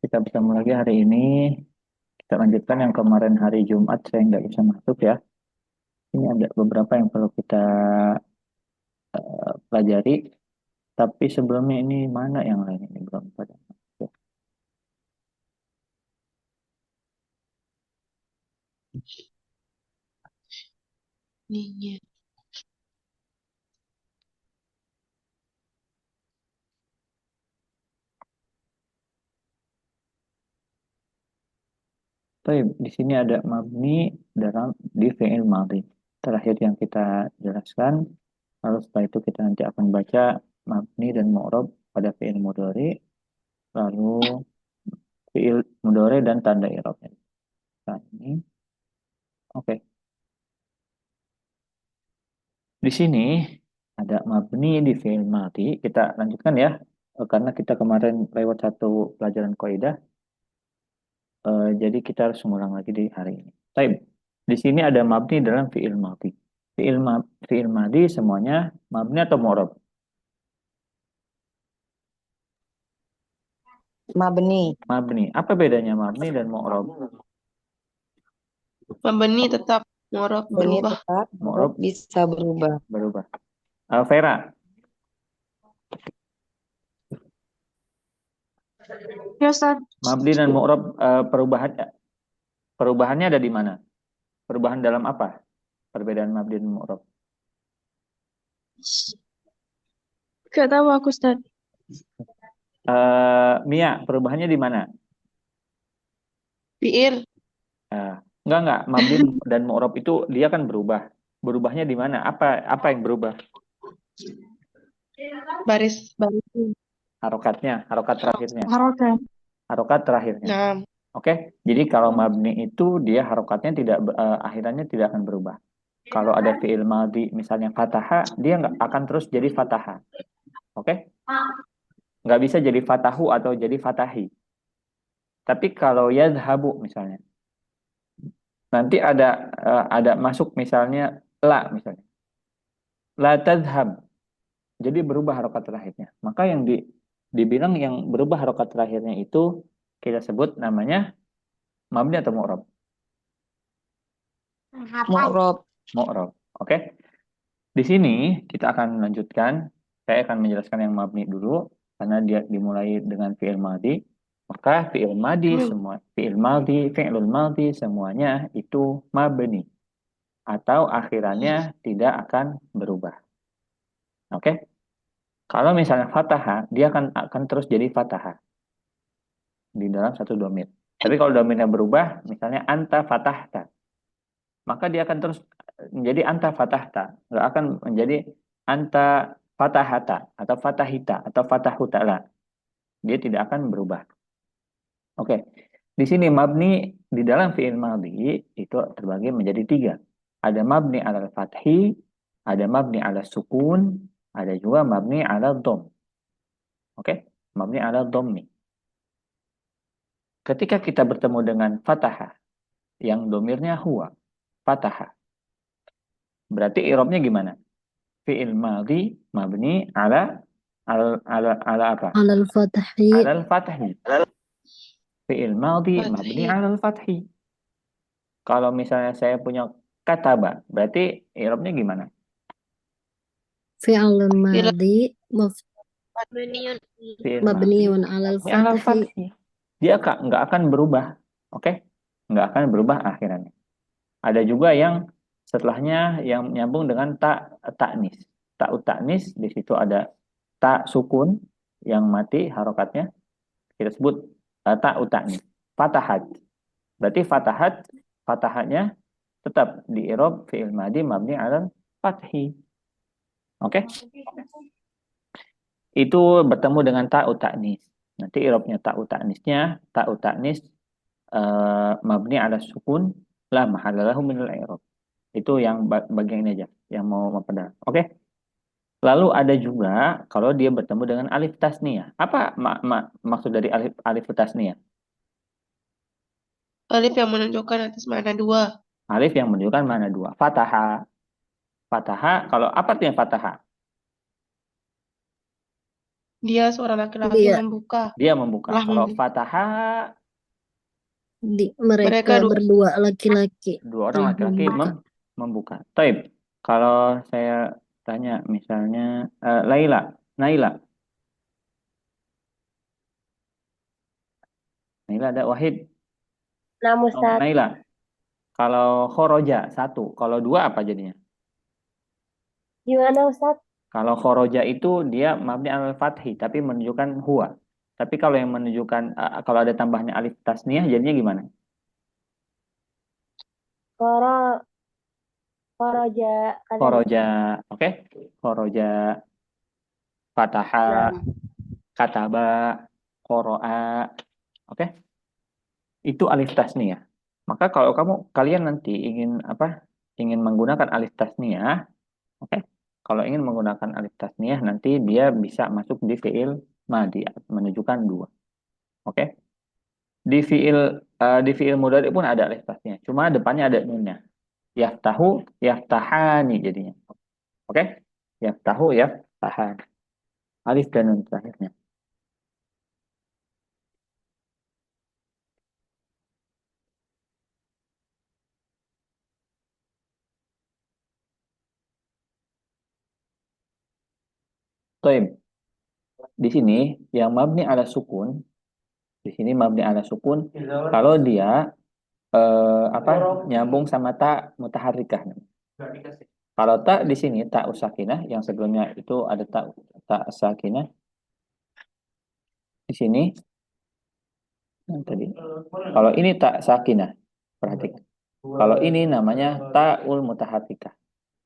Kita bertemu lagi hari ini. Kita lanjutkan yang kemarin hari Jumat saya nggak bisa masuk ya. Ini ada beberapa yang perlu kita pelajari. Tapi sebelumnya ini mana yang lain ini belum pada masuk ya. Ininya. Tapi di sini ada mabni dalam di fi'il madhi. Terakhir yang kita jelaskan. Lalu setelah itu kita nanti akan baca mabni dan mu'rab pada fi'il mudhari. Lalu fi'il mudhari dan tanda i'rabnya. Nah, ini. Oke. Di sini ada mabni di fi'il madhi. Kita lanjutkan ya. Karena kita kemarin lewat satu pelajaran kaidah, jadi kita harus mengulang lagi di hari ini. Baik. Di sini ada mabni dalam fi'il madhi. Fi'il madhi semuanya mabni atau mu'rab? Mabni. Mabni. Apa bedanya mabni dan mu'rab? Mabni tetap, mu'rab Mabni berubah. tetap, Mu'rab bisa berubah. berubah. Vera, Ya, Ustaz. mabni dan mu'rab perubahannya ada di mana? Perubahan dalam apa? Perbedaan mabni dan mu'rab. Gak tahu aku, Ustaz. Mia, perubahannya di mana? Fi'il. Enggak. Mabni dan mu'rab itu dia kan berubah. Berubahnya di mana? Apa yang berubah? Baris. Harokat terakhirnya. Harokat. Harokat terakhirnya. Nah, Oke. Jadi kalau mabni itu dia harokatnya tidak akhirannya tidak akan berubah. Kalau ada fi'il madhi misalnya fataha, dia nggak akan terus jadi fataha. Oke? Nggak bisa jadi fatahu atau jadi fatahi. Tapi kalau yadhabu misalnya, nanti ada masuk misalnya la misalnya. La tadhhab. Jadi berubah harokat terakhirnya. Maka yang dibilang yang berubah harokat terakhirnya itu kita sebut namanya mabni atau mu'rab? Mu'rab. Mu'rab. Oke. Di sini kita akan lanjutkan. Saya akan menjelaskan yang mabni dulu karena dia dimulai dengan fi'il madhi. Maka fi'il madhi, fi'lul madhi semuanya itu mabni atau akhirannya tidak akan berubah. Oke. Kalau misalnya fathah, dia akan terus jadi fathah di dalam satu domir. Tapi kalau domirnya berubah, misalnya anta fatahta, maka dia akan terus menjadi anta fatahta, nggak akan menjadi anta fatahata atau fatahita atau fatahuta lah. Dia tidak akan berubah. Oke, di sini mabni di dalam fi'il madhi itu terbagi menjadi tiga. Ada mabni ala fathi, ada mabni ala sukun, ada juga mabni ala dom. Oke, mabni ala dom nih. Ketika kita bertemu dengan fathah yang domirnya huwa, fathah. Berarti i'rabnya gimana? Fi'il madhi mabni ala apa? Alal fathi. Ala al-fathi. Fi'il madhi mabni ala al-fathi. Kalau misalnya saya punya kataba, berarti i'rabnya gimana? Fi'lun madhi Fi'il mabniun alal mabni ala fathi. al-fathi. Dia nggak akan berubah. Oke? Nggak akan berubah akhirannya. Ada juga yang setelahnya yang nyambung dengan ta'nis. Ta'nis di situ ada ta sukun yang mati harokatnya kita sebut ta'nis. Fatahat. Berarti fatahatnya tetap di i'rab fi'il madhi mabni 'alal fathi. Oke? Itu bertemu dengan ta'nis. Nanti i'rabnya ta'nisnya ta'nis mabni 'ala sukun la mahallalahu minal i'rab. Itu yang bagian ini aja yang mau memperdalam. Oke? Lalu ada juga kalau dia bertemu dengan alif tasniyah. Apa maksud dari alif tasniyah? alif yang menunjukkan atas mana dua. Alif yang menunjukkan mana dua. Fataha. Fataha, kalau apa artinya fataha? Dia seorang laki-laki Dia membuka. Dia membuka. Telah Kalau membuka. fataha, mereka Mereka berdua laki-laki dua orang telah laki-laki membuka. membuka. Taib. Kalau saya tanya misalnya Laila, Naila, Naila ada Wahid. Naam Oh, Ustaz. Naila. Kalau khoroja satu, kalau dua apa jadinya? Gimana Ustaz? Kalau khoroja itu dia mabni al fathi tapi menunjukkan huwa. Tapi kalau yang menunjukkan kalau ada tambahnya alif tasniyah jadinya gimana? Koro, koroja kalian. Khoroja, oke? Khoroja, fataha, Naam. kataba, qoro'a, oke? Itu alif tasniyah. Maka kalau kalian nanti ingin apa? Ingin menggunakan alif tasniyah, oke? Kalau ingin menggunakan alif tasniyah nanti dia bisa masuk di fiil madi menunjukkan dua. Oke? Di fiil mudhari pun ada alif tasniyah. Cuma depannya ada nunnya. Yaftahu, yaftahani jadinya. Oke? Yaftahu, yaftahani. Alif dan nun terakhirnya. Toib. Di sini yang mabni ala sukun, di sini mabni ala sukun kalau dia nyambung sama ta mutaharrikah. Kalau tak di sini tak usakinah yang sebelumnya itu ada tak sakinah di sini tadi. Kalau ini tak sakinah, perhatikan. Kalau ini namanya ta'ul mutaharrikah.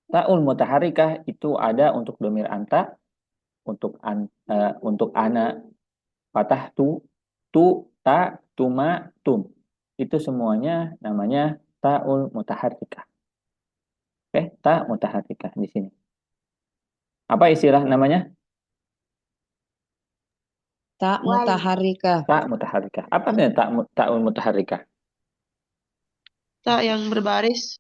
Ta'ul mutaharrikah itu ada untuk domir anta, untuk ana, patah ta, tuma, tum. Itu semuanya namanya ta'ul mutaharrikah. Oke, ta mutaharrikah di sini. Apa istilah namanya? Tak mutaharrika. Ta mutaharrikah. Apa artinya ta'ul mutaharrikah? tak yang berbaris.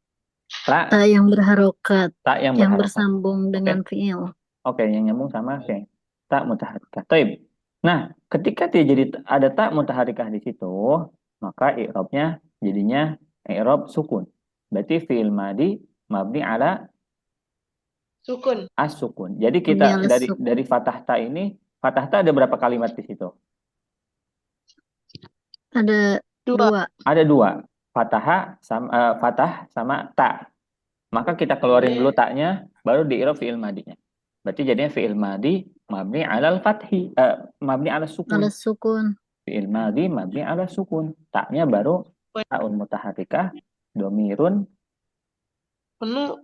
Ta Tak yang berharokat, yang yang berharokat. bersambung Oke. dengan fiil. Oke, yang nyambung sama fi'il. Tak mutaharrikah. Taib. Nah, ketika dia jadi ada tak mutaharrikah di situ, maka i'rabnya jadinya i'rab sukun. Berarti fi'il madi mabni ala Sukun. as-sukun. Jadi Mabni kita ala dari sukun. dari fathah ta ini, fathah ta ada berapa kalimat di situ? Ada Dua. dua. Ada dua. Fathah sama ta. Maka kita keluarin dulu taknya, baru di i'rab fi'il madinya. Berarti jadinya fi'il madi mabni alal fathi, mabni ala sukun. Ala sukun. Fi'il madi mabni ala sukun. Taknya baru ta'un mutaharrikah domirun Penuh.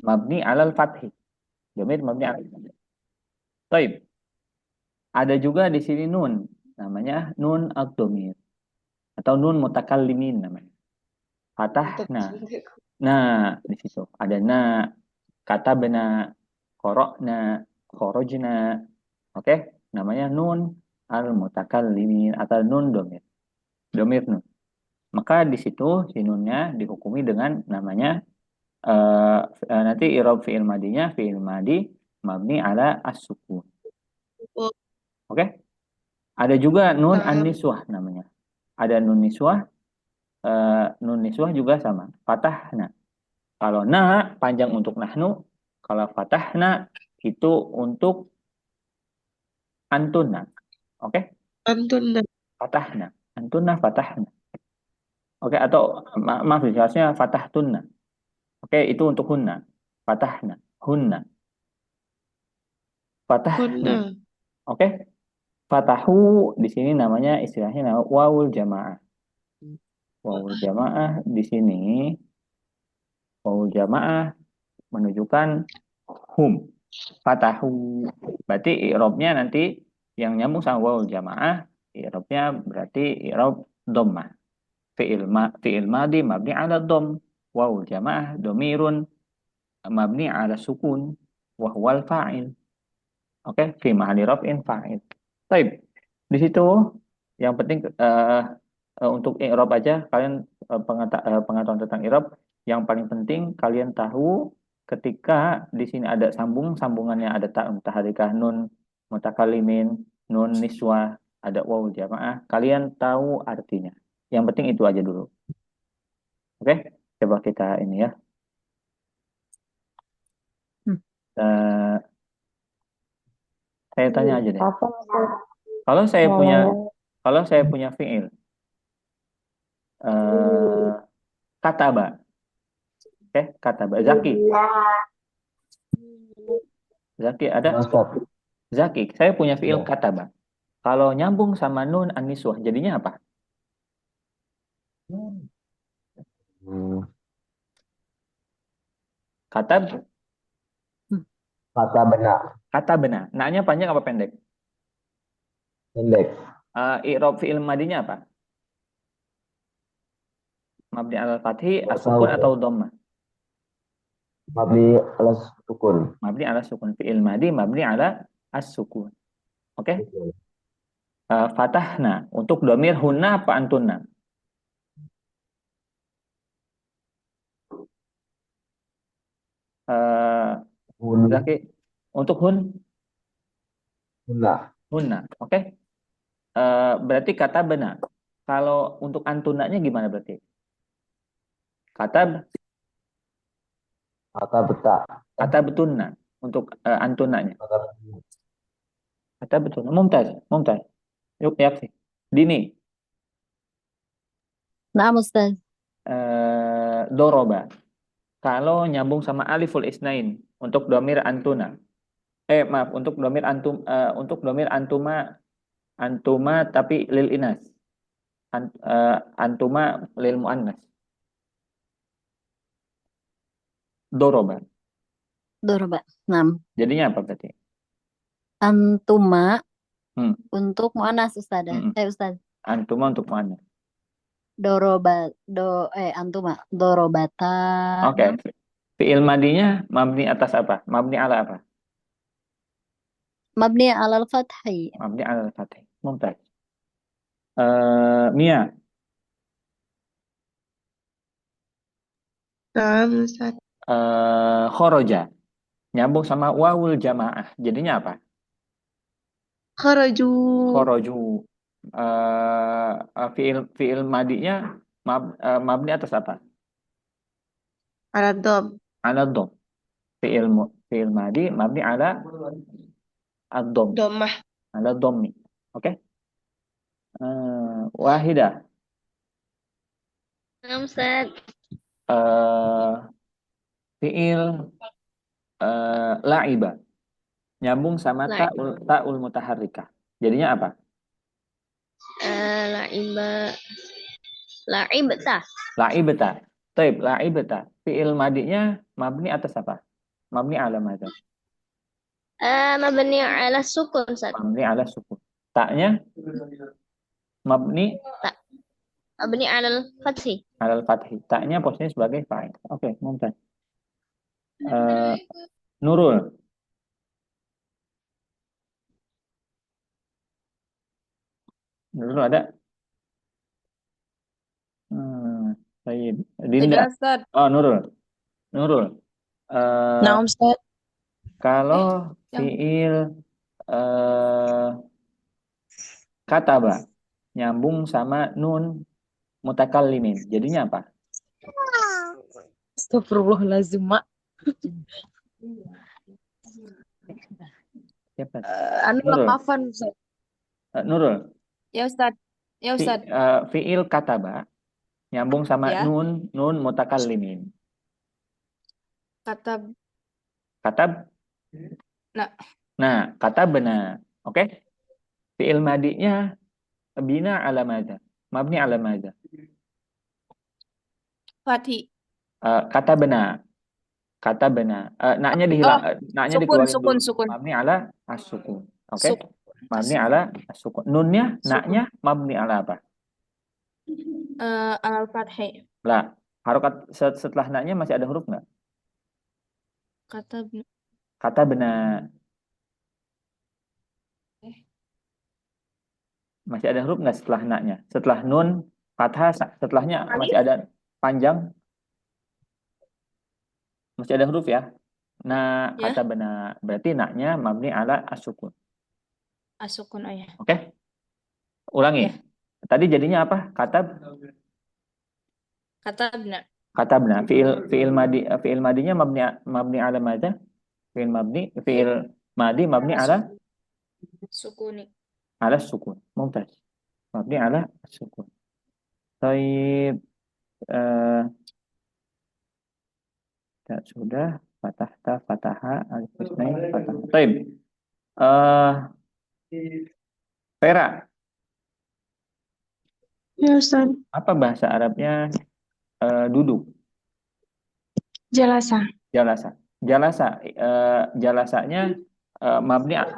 mabni alal fathi. Domir mabni alal fathi. Taib. Ada juga di sini nun, namanya nun ad-domir atau nun mutakallimin namanya. Fatahna. Nah, di situ ada na, katabna, qara'na, kharajna. Oke, namanya nun al-mutakallimin atau nun domir. Domir nun. Maka di situ si nunnya dihukumi dengan namanya nanti i'rab fi'il madinya fi'il madi mabni ala as-sukun. Oh, Oke? Ada juga nun Nah. an-niswah namanya. Ada nun niswah, nun niswah juga sama. Fatahna. Kalau na panjang untuk nahnu, kalau fatahna itu untuk antunna. Oke? Antun. Fatahna. Antunna fatahna. Oke, atau maaf jelasnya fatahtunna. Oke, itu untuk hunna. Fatahna. Hunna. Fatahna. Kunna. Oke? Fatahu di sini namanya istilahnya nama wawul jamaah. Wawul jamaah di sini wawul jamaah menunjukkan hum. Fatahu. Berarti i'rabnya nanti yang nyambung sama wawul jamaah, i'rabnya berarti i'rab dhammah. Fi'il madi mabni ala dhamm. Wawul jamaah domirun mabni ala sukun wa huwal fa'il. Oke, fi mahalli raf'in fa'il. Baik. Di situ yang penting untuk i'rab aja kalian pengetahuan tentang i'rab yang paling penting kalian tahu ketika di sini ada sambungannya ada ta mutaharrikah nun mutakalimin, nun niswah, ada waw jamaah. Kalian tahu artinya. Yang penting itu aja dulu. Oke? Coba kita ini ya. Hmm. Eh, saya tanya aja deh. Apa Ustaz? Kalau saya punya Ngomong. kalau saya punya fiil kataba. Oke, kataba. Zaki ada? Ustaz. Zaki, saya punya fiil Ya. kataba. Kalau nyambung sama nun aniswah, jadinya apa? Hmm, Katab, Kata benak. kata benar. Naknya panjang apa pendek? Pendek. I'rab fiil madinya apa? Mabni alal fathi, Nggak as-sukun tahu. atau dhammah? Mabni alas sukun. Mabni ala sukun. Fiil madi mabni ala as-sukun. Oke? Fatahna. Untuk domir hunna apa antunna? Hun. Zaki, untuk Hunna. hunna. Oke? Berarti kata benar. Kalau untuk antunanya gimana berarti? Kata Kata betak. kata betunna untuk antunanya. Kata Kata betunna. Mumtaz, mumtaz. Yuk, ya sih. Dini, Naam Ustaz. doroba. Kalau nyambung sama aliful isnain untuk domir antuna. Maaf, untuk domir untuk domir antuma tapi lil inas. Antuma lil muannas. Doroba. Doroba. Naam. Jadinya apa berarti? Antuma Hmm. untuk muannas Ustaz. Ustaz. Antuma untuk muannas. Antuma. Dorobata. Oke. Fi'il madinya mabni atas apa? Mabni ala apa? Mabni alal fathi. Mabni ala fathih. Mumtaz. Mia, Naam, Ustaz. khoroja. Nyambung sama wawul jamaah. Jadinya apa? Kharaju. Khoroju. Fi'il madinya mabni atas apa? Ala dhab. Ala dom. Fi'il madi mabni ala ad-dom. Dhammah. Ala dommi. Oke? Wahidah. Naam Ustaz. Fi'il la'iba. Nyambung sama ta'ul mutaharrikah. Jadinya apa? La'ibta. La'ibta. Taib, la'ibta. Fi'il madinya mabni atas apa? Mabni ala madza? Mabni ala sukun Ustaz. Mabni ala sukun. Taknya mabni Mabni ala fathi. ala fathi. Taknya posisinya sebagai fa'il. Oke, mumtaz. Nurul. Nurul ada? Baik. Dinda. Ustaz. Oh, Nurul. Nurul. Naam Ustaz. Kalau fi'il kataba nyambung sama nun mutakallimin. Jadinya apa? Astagfirullahaladzim, Mak. Siapa? Nurul. Afan Ustaz. Nurul. Ya Ustaz. Ya Ustaz. Fi'il kataba nyambung sama Ya. nun mutakallimin. Kata Katab. Nah, kata benar. Oke? Fi'il madinya bina ala madza? Mabni ala madza? Fathi. Kata benar. Kata benar. Naknya dihilang, naknya dikeluarin sukun. dulu. Mabni ala as-sukun. Oke? Mabni ala as-sukun. Nunnya, naknya mabni ala apa? Alal fathi. Lah, harokat setelah naknya masih ada huruf nggak? Kata benar. Masih ada huruf nggak setelah naknya? Setelah nun, fathah, setelahnya masih ada panjang? Masih ada huruf ya? Nah, Ya. kata benar. Berarti naknya mabni ala as-sukun. Asukun ayah. Oke? Ulangi. Ya. Tadi jadinya apa? Katabna. Katabna. Fi'il madinya mabni ala madza? Fi'il madi mabni ala Sukuni. sukun. Mumtaz. Mabni ala sukun. Taib. Sudah. Fatahta, fataha, alif isnain, fatah. Taib. Vera, Ya Ustaz. apa bahasa Arabnya duduk? Jalasa. Jalasa. Jalasanya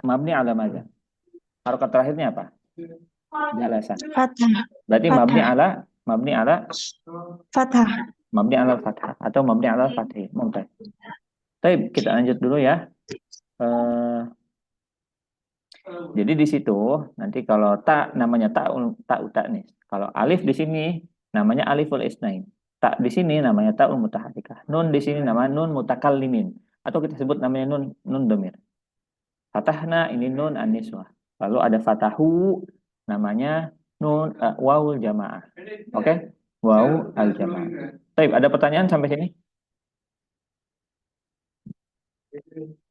mabni ala madza? Harokat terakhirnya apa? Jalasa. Fathah. Berarti Fathah. mabni ala Fathah. fathah atau mabni ala fathih. Mumtaz. Baik, kita lanjut dulu ya. Jadi di situ nanti kalau namanya ta'nis. Kalau alif di sini namanya aliful isnain. Tak di sini namanya ta'ul mutaharrikah. Nun di sini namanya nun mutakallimin atau kita sebut namanya nun domir. Fatahna ini nun an-niswah. Lalu ada fatahu namanya nun wawul jamaah. Oke? Wawu al-jamaah. Baik, ada pertanyaan sampai sini?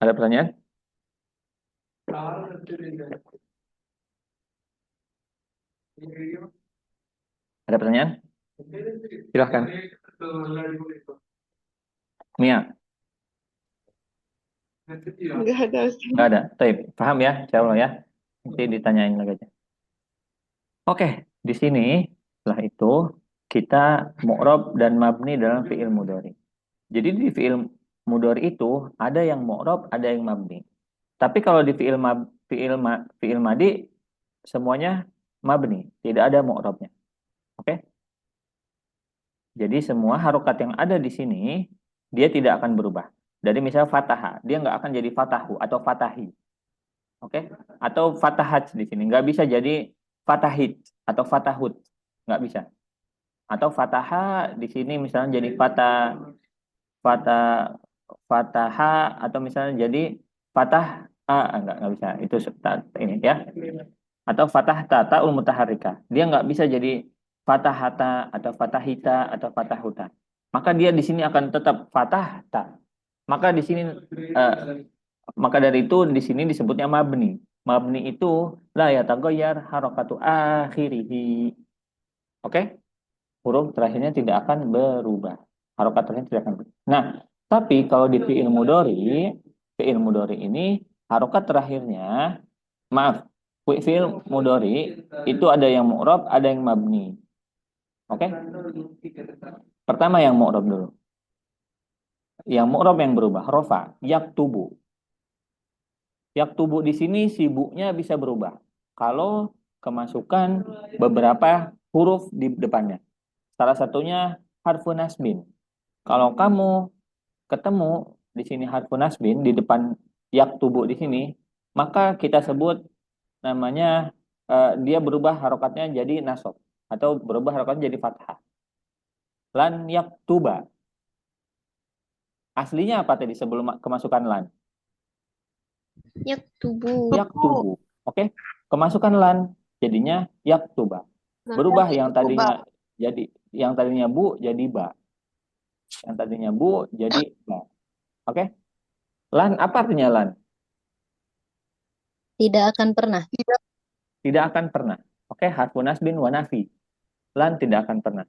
Ada pertanyaan? Ada pertanyaan? Silahkan. Mia. Enggak ada Ustaz. Nggak ada. Baik, paham ya? Insyaallah ya. Nanti ditanyain lagi aja. Oke, di sini setelah itu kita mu'rab dan mabni dalam fi'il mudhari. Jadi di fi'il mudhari itu ada yang mu'rab, ada yang mabni. Tapi kalau di fi'il madi semuanya mabni, tidak ada mu'rabnya. Oke? Jadi semua harokat yang ada di sini dia tidak akan berubah. Dari misalnya fataha, dia nggak akan jadi fatahu atau fatahi. Oke? Atau fatahat di sini nggak bisa jadi fatahid atau fatahud, nggak bisa. Atau fataha di sini misalnya jadi fataha atau misalnya jadi fatah nggak bisa. Itu ini ya. Atau fatah ta'ul mutaharrikah. Dia nggak bisa jadi fatahata atau fatahita atau fatahuta. Maka dia di sini akan tetap fatahta. Maka di sini maka dari itu di sini disebutnya mabni. Mabni itu la yataghayyar harakatu akhirih. Oke? Huruf terakhirnya tidak akan berubah. Harokat terakhirnya tidak akan berubah. Nah, tapi kalau di fi'il mudhari ini harokat terakhirnya fi'il mudhari itu ada yang mu'rab, ada yang mabni. Oke? Pertama yang mu'rab dulu. Yang mu'rab yang berubah, rofa, yaktubu. Yaktubu di sini sibuknya bisa berubah kalau kemasukan beberapa huruf di depannya. Salah satunya harfun nasbin. Kalau kamu ketemu di sini harfun nasbin di depan yaktubu di sini, maka kita sebut namanya dia berubah harokatnya jadi nasab atau berubah harokatnya jadi fathah. Lan yaktuba. Aslinya apa tadi sebelum kemasukan lan? Yaktubu. Yaktubu. Oke? Kemasukan lan jadinya yaktuba. Berubah yang tadinya bu jadi ba. Yang tadinya bu jadi ba. Oke? Lan apa artinya lan? Tidak akan pernah. Tidak akan pernah. Oke, harfun nasbin wa nafi. Lan tidak akan pernah.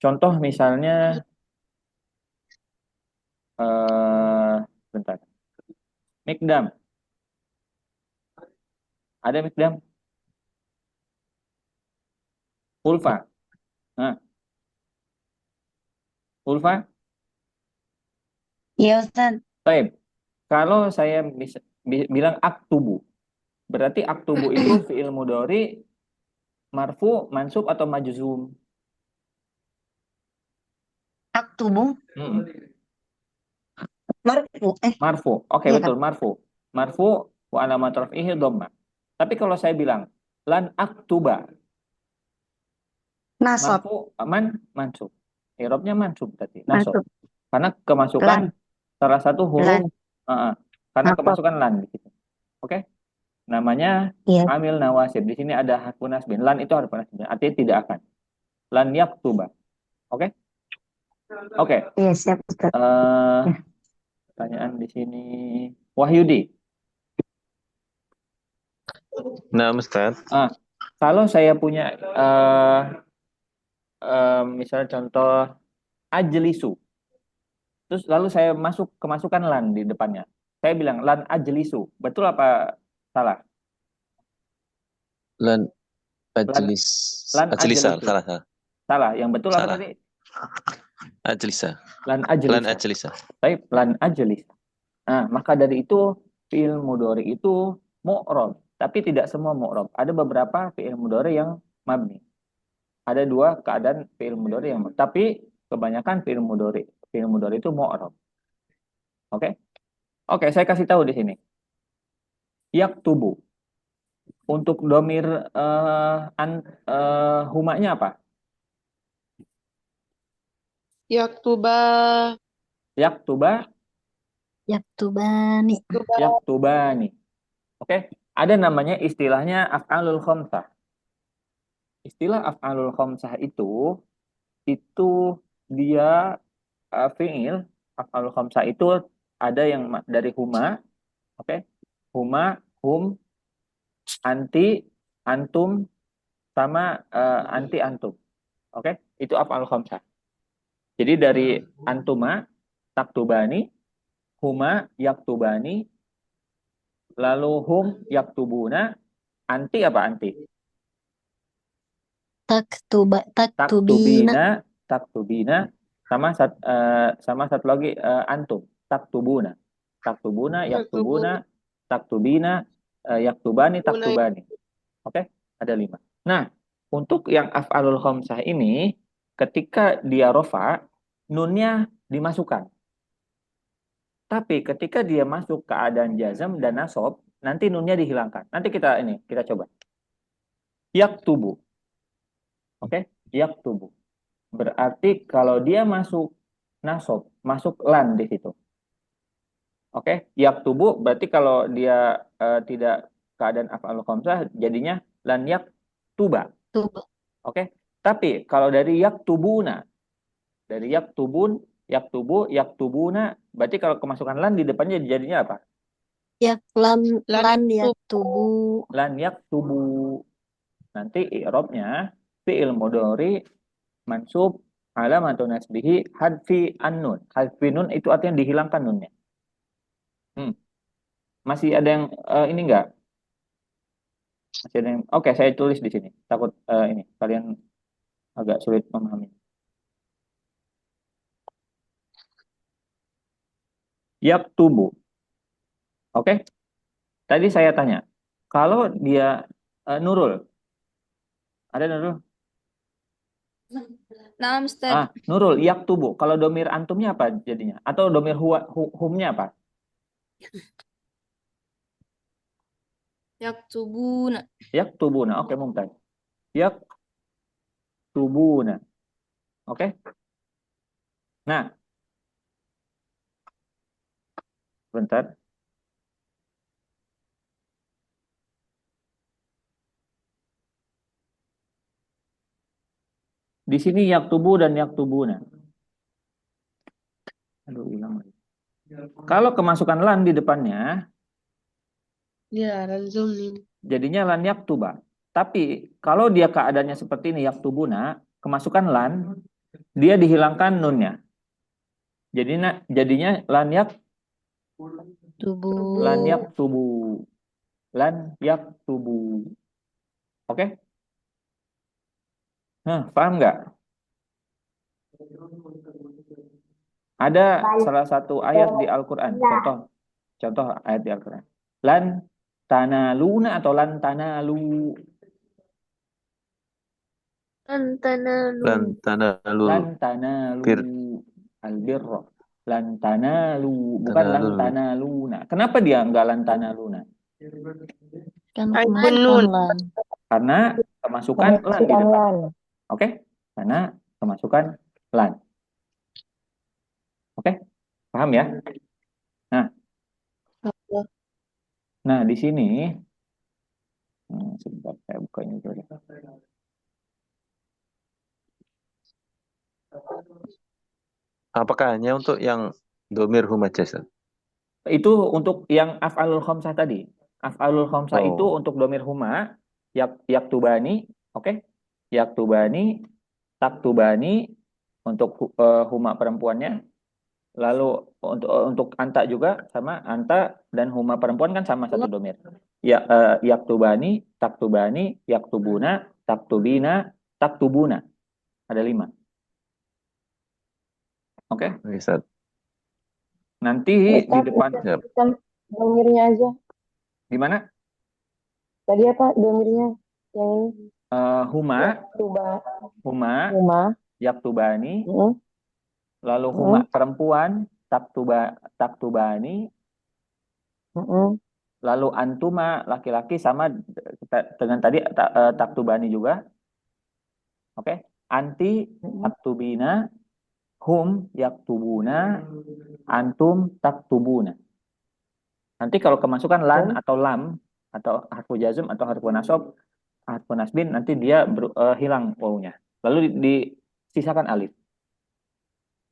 Contoh misalnya bentar. Mikdam. Ada mikdam? Ulfa. Nah. Ulfa? Iya Ustaz. Baik. Kalau saya bisa bilang aktubu. Berarti aktubu itu fi'il mudhari marfu, mansub atau majzum? Aktubu. Marfu. Marfu. Oke, Iya. betul, marfu. Marfu wa alamat raf'ihi dhammah. Tapi kalau saya bilang lan aktuba. Nasab. Marfu mansub. I'rabnya mansub tadi. Nasab. Mansub. Karena kemasukan Lan. salah satu huruf Lan. karena Nasab. kemasukan lan di situ. Oke? namanya Iya. amil nawasib. Di sini ada harfun nasbin. Lan itu harfun nasbin. Artinya tidak akan. Lan yaktuba. Oke? Oke. Iya, siap, Ustaz. Pertanyaan di sini. Wahyudi. Nah, Ustaz. Kalau saya punya misalnya contoh ajlisu. Terus lalu saya kemasukan lan di depannya. Saya bilang lan ajlisu. Betul apa salah? Lan ajlis. Lan Ajlisa. ajlisu. Salah. Salah. Yang betul apa Salah. tadi? Ajlisa. Lan Lan ajlisa. ajlisa. Baik, lan ajlis. Nah, maka dari itu fi'il mudhari itu mu'rab, tapi tidak semua mu'rab. Ada beberapa fi'il mudhari yang mabni. Ada dua keadaan fi'il mudhari yang mabni, tapi kebanyakan fi'il mudhari itu mu'rab. Oke? Oke, saya kasih tahu di sini. Yaktubu. Untuk domir humanya apa? Yaktuba. Yaktuba, Yaktubani. yaktubani. Oke? Ada namanya istilahnya af'alul khamsah. Istilah af'alul khamsah itu dia fi'il. Af'alul khamsah itu ada yang dari huma, oke? Huma, hum, anti, antum, sama anti antum. Oke? Itu af'alul khamsah. Jadi dari antuma, taktubani, huma, yaktubani, lalu hum, yaktubuna, anti apa anti? Taktubina. Taktubina, sama satu lagi antum, taktubuna, yaktubuna, taktubina, yaktubani, taktubani. Oke, ada 5. Nah, untuk yang af'alul khamsah ini, ketika dia rofa, nunnya dimasukkan. Tapi ketika dia masuk keadaan jazam dan nasab, nanti nunnya dihilangkan. Nanti kita coba. Yaktubu. Oke, yaktubu. Berarti kalau dia masuk nasab, masuk lan di situ. Oke, yaktubu berarti kalau dia tidak keadaan af'alul khamsah jadinya lan yaktuba. Tuba. Oke. Tapi kalau dari yaktubuna, dari yaktubun, yaktubu, yaktubuna, berarti kalau kemasukan lan di depannya jadinya apa? Lan yaktubu. Lan yaktubu. Nanti i'rabnya fi'il mudhari mansub alamatun nasbihi hadfi an-nun. Hadfi nun itu artinya dihilangkan nunnya. Masih ada yang ini enggak? Masih ada yang Oke, saya tulis di sini. Takut ini kalian agak sulit memahami. Yaktubu. Oke. Tadi saya tanya, kalau dia Nurul. Ada Nurul? Nah, Ustaz. Nurul, yaktubu. Kalau domir antumnya apa jadinya? Atau domir humnya apa? Yaktubuna. Yaktubuna. Oke, mumtaz. Yaktubuna. Oke. Nah. Bentar. Di sini yaktubu dan yaktubuna. Aduh, hilang lagi. Kalau kemasukan lan di depannya, Ya, langsung jadinya lan yaktuba. Tapi kalau dia keadaannya seperti ini yaktubuna, kemasukan lan, dia dihilangkan nunnya. Jadinya lan Tubu. lan yaktubu. Lan yaktubu. Oke? Paham nggak? Ada salah satu ayat di Al-Quran. Contoh ayat di Al-Quran. Lan tanaluna atau lan tanalu. Lan tanalu. Lan tanalu. Lan tanalu albirra. Lan tanalu. Bukan lan tanaluna. Kenapa dia nggak lan tanaluna? Kan kemasukan lan. Karena kemasukan lan di depan. Oke? Karena kemasukan lan. Oke? Paham ya? Nah, di sini Sebentar, saya buka ini dulu. Apakah hanya untuk yang domir humajaz? Ustaz? Itu untuk yang af'alul khamsah tadi. Af'alul khamsah itu Oh, untuk domir huma, yaktubani, oke? Yaktubani, taktubani untuk huma perempuannya. Lalu untuk anta juga sama, anta dan huma perempuan kan sama satu domir. Ya, yaktubani, taktubani, yaktubuna, taktubina, taktubuna. Ada 5. Oke? oke, Ustaz. Nanti di Ustaz, depan Ya. kan domirnya aja. gimana? Tadi apa domirnya? Yang ini? Huma, Tuba, huma, Huma. yaktubani, Mm, lalu huma perempuan, taktubani, mm. lalu antuma laki-laki sama dengan tadi taktubani juga. Oke? Anti taktubina, hum yaktubuna, antum taktubuna. Nanti kalau kemasukan lan atau lam atau harfu jazm atau harfu nasab, harfu nasbin, nanti dia hilang wawunya. Lalu disisakan alif.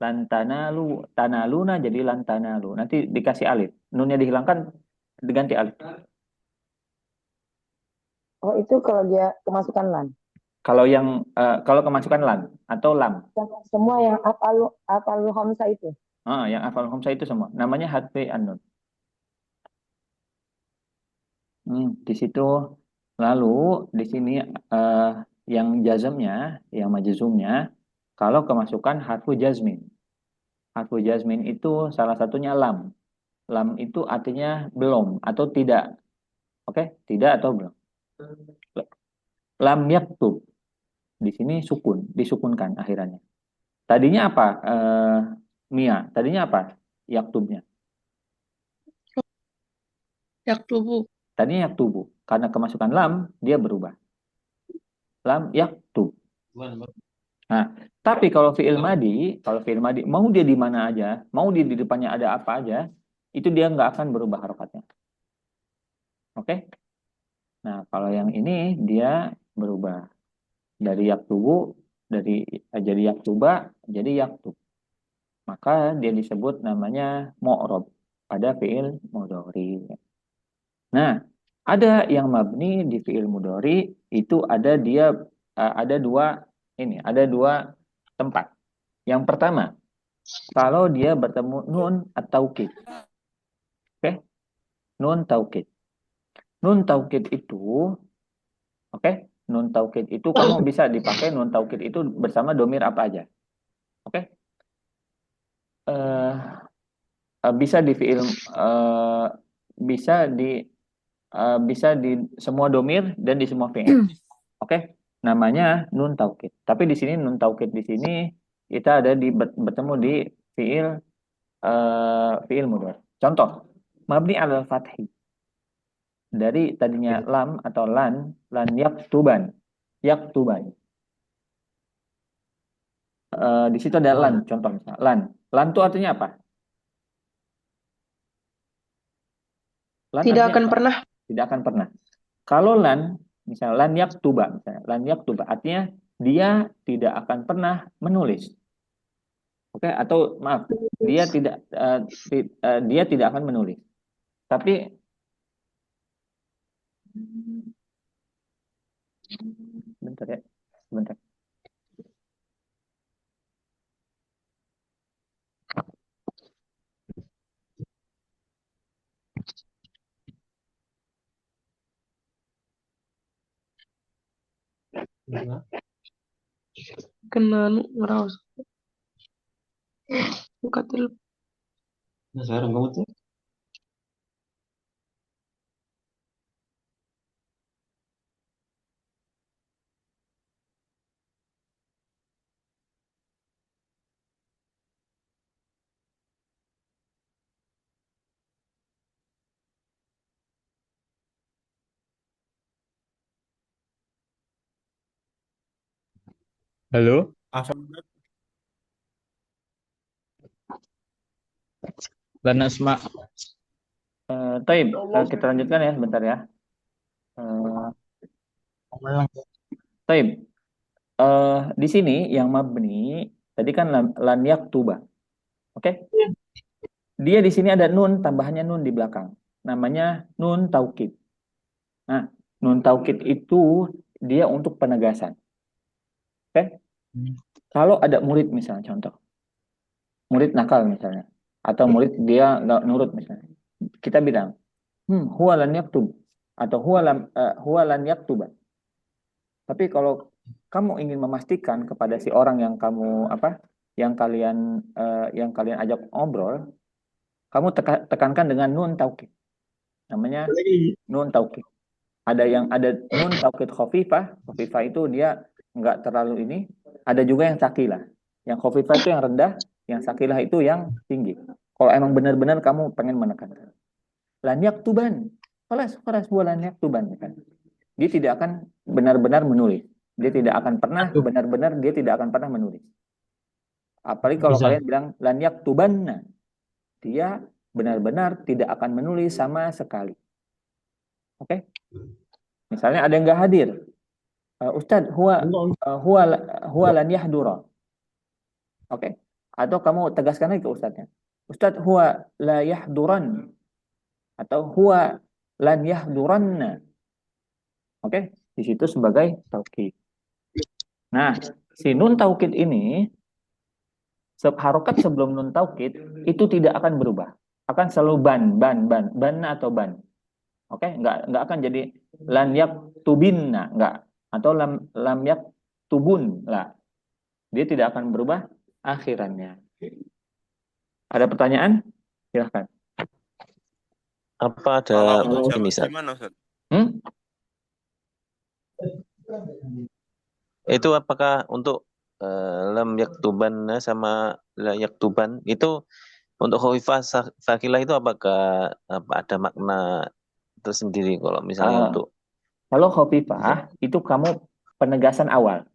Lan tanalu, tanaluna jadi lan tanalu. Nanti dikasih alif. Nunnya dihilangkan, diganti alif. Oh, itu kalau dia kemasukan lan. Kalau kemasukan lan atau lam. Semua yang apalu hamsa itu. Yang afal khamsah itu semua. Namanya hadfi an-nun. Di situ. Lalu di sini yang jazmnya, yang majzumnya, kalau kemasukan harfu jazmin. Harfu jazmin itu salah satunya lam. Lam itu artinya belum atau tidak. Oke? Tidak atau belum. Lam yaktub. Di sini sukun, disukunkan akhirannya. Tadinya apa? Mia, tadinya apa? Yaktubnya. Yaktubu. Tadinya yaktubu. Karena kemasukan lam, dia berubah. Lam yaktub. Nah, tapi kalau fi'il madi, mau dia di mana aja, mau dia di depannya ada apa aja, itu dia nggak akan berubah harokatnya. Oke? Nah, kalau yang ini dia berubah dari yaktubu, jadi yaktuba, jadi yaktub. Maka dia disebut namanya mu'rob pada fi'il mudhari. Nah, ada yang mabni di fi'il mudhari itu ada dua tempat. Yang pertama, kalau dia bertemu nun atau taukid. Oke? Nun taukid. Nun taukid itu, oke? Nun taukid itu kamu bisa dipakai nun taukid itu bersama domir apa aja. Oke? Eh, bisa di fi'il bisa di semua domir dan di semua fi'il. Oke? Namanya nun taukid. Tapi di sini nun taukid di sini kita ada bertemu di fi'il mudhari. Contoh, mabni al fathi. Dari tadinya lam atau lan yaktuban. Yaktuban. Di situ ada lan, contoh misalnya. Lan. Lan itu artinya apa? Lan Tidak artinya akan apa? pernah. Tidak akan pernah. Kalau lan, misalnya lan yaktuba, misalnya lan yaktuba, artinya dia tidak akan pernah menulis. Oke, atau maaf, dia tidak akan menulis. Tapi bentar ya, bentar. Kena ngeraus. Buka telepon. Nah, sekarang kamu tuh. Halo? Dan Asma. Taib, kita lanjutkan ya sebentar ya. Taib. Di sini yang mabni tadi kan lan yaktuba. Oke? Dia di sini ada nun, tambahannya nun di belakang. Namanya nun taukid. Nah, nun taukid itu dia untuk penegasan. Oke? Kalau ada murid misalnya contoh, murid nakal misalnya, atau murid dia nggak nurut misalnya, kita bilang, huwa lan yaktub atau huwa lan yaktuba. Tapi kalau kamu ingin memastikan kepada si orang yang kamu yang kalian ajak ngobrol, kamu tekankan dengan nun taukid. Namanya nun taukid. Ada nun taukid khafifah. Khafifah itu dia nggak terlalu ini. Ada juga yang sakilah. Yang khafifah itu yang rendah, yang sakilah itu yang tinggi. Kalau emang benar-benar kamu pengen menekankan. Lan yaktuban. Kelas bulan yaktuban kan. Dia tidak akan benar-benar menulis. Dia tidak akan pernah benar-benar dia tidak akan pernah menulis. Apalagi kalau kalian bilang lan yaktubanna. Dia benar-benar tidak akan menulis sama sekali. Oke? Misalnya ada yang nggak hadir. Ustadz, huwa lan yahdura. Oke? Atau kamu tegaskan lagi ke ustadznya. Ustadz, huwa la yahduran. Atau huwa lan yahduranna. Oke? Di situ sebagai taukid. Nah, si nun taukid ini harokat sebelum nun taukid itu tidak akan berubah. Akan selalu ban atau ban. Oke, nggak akan jadi lan yaktubinna, nggak, atau lam yaktubun lah. Dia tidak akan berubah akhirannya. Ada pertanyaan? Silahkan. Apa ada Kalau ini, jamak Ustaz? gimana, Ustaz? Itu apakah untuk lam yaktuban sama la yaktuban itu untuk khafifah sakilah itu apakah ada makna tersendiri kalau misalnya untuk Kalau khafifah itu kamu penegasan awal.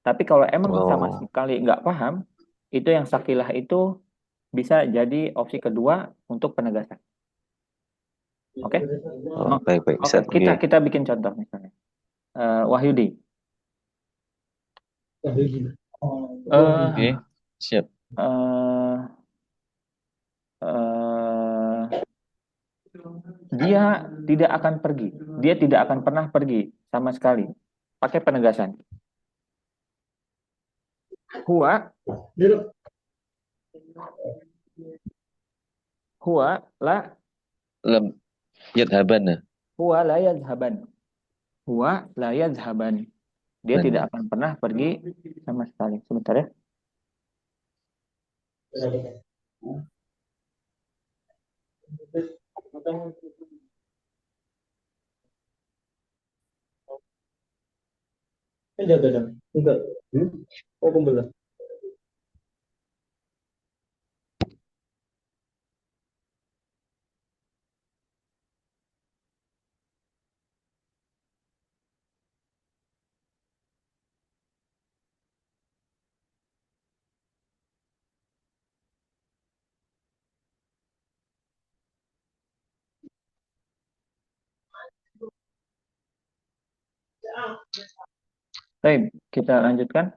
Tapi kalau emang sama sekali nggak paham, itu yang sakilah itu bisa jadi opsi kedua untuk penegasan. Oke? Baik. Oke, kita bikin contoh misalnya. Wahyudi. Oke, siap. Dia tidak akan pergi. Dia tidak akan pernah pergi sama sekali. Pakai penegasan. Huwa la Lam yadhaban. Huwa la yadhaban. Huwa la yadhaban. Dia tidak akan pernah pergi sama sekali. Sebentar ya. Enggak. Oh, pembelah. Baik, kita lanjutkan.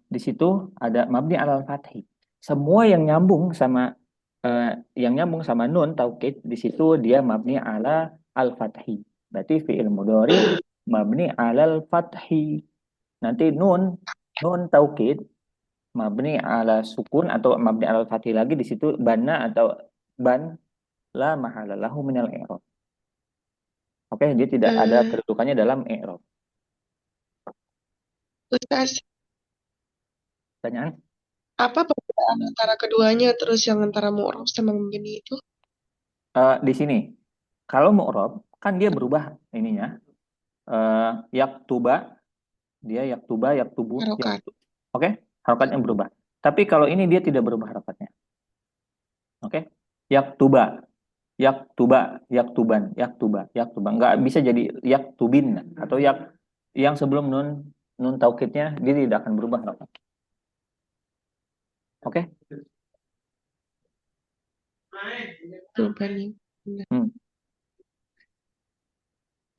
Di situ ada mabni alal fathi. Semua yang nyambung sama nun taukid di situ dia mabni ala al fathi. Berarti fi'il mudhari mabni alal fathi. Nanti nun taukid mabni ala sukun atau mabni alal fathi lagi di situ banna atau ban la mahala lahu minal i'rab. Oke, dia tidak ada kedudukannya dalam i'rab. Ustaz, Pertanyaan? apa perbedaan antara keduanya terus yang antara mu'rab sama mabni itu? Di sini kalau mu'rab kan dia berubah ininya. Yaktuba dia yaktubu. Harokat. Oke, harokatnya berubah. Tapi kalau ini dia tidak berubah harokatnya. Oke, yaktuba, yaktuban. Nggak bisa jadi yaktubin atau yang sebelum nun taukidnya dia tidak akan berubah harokat. Oke?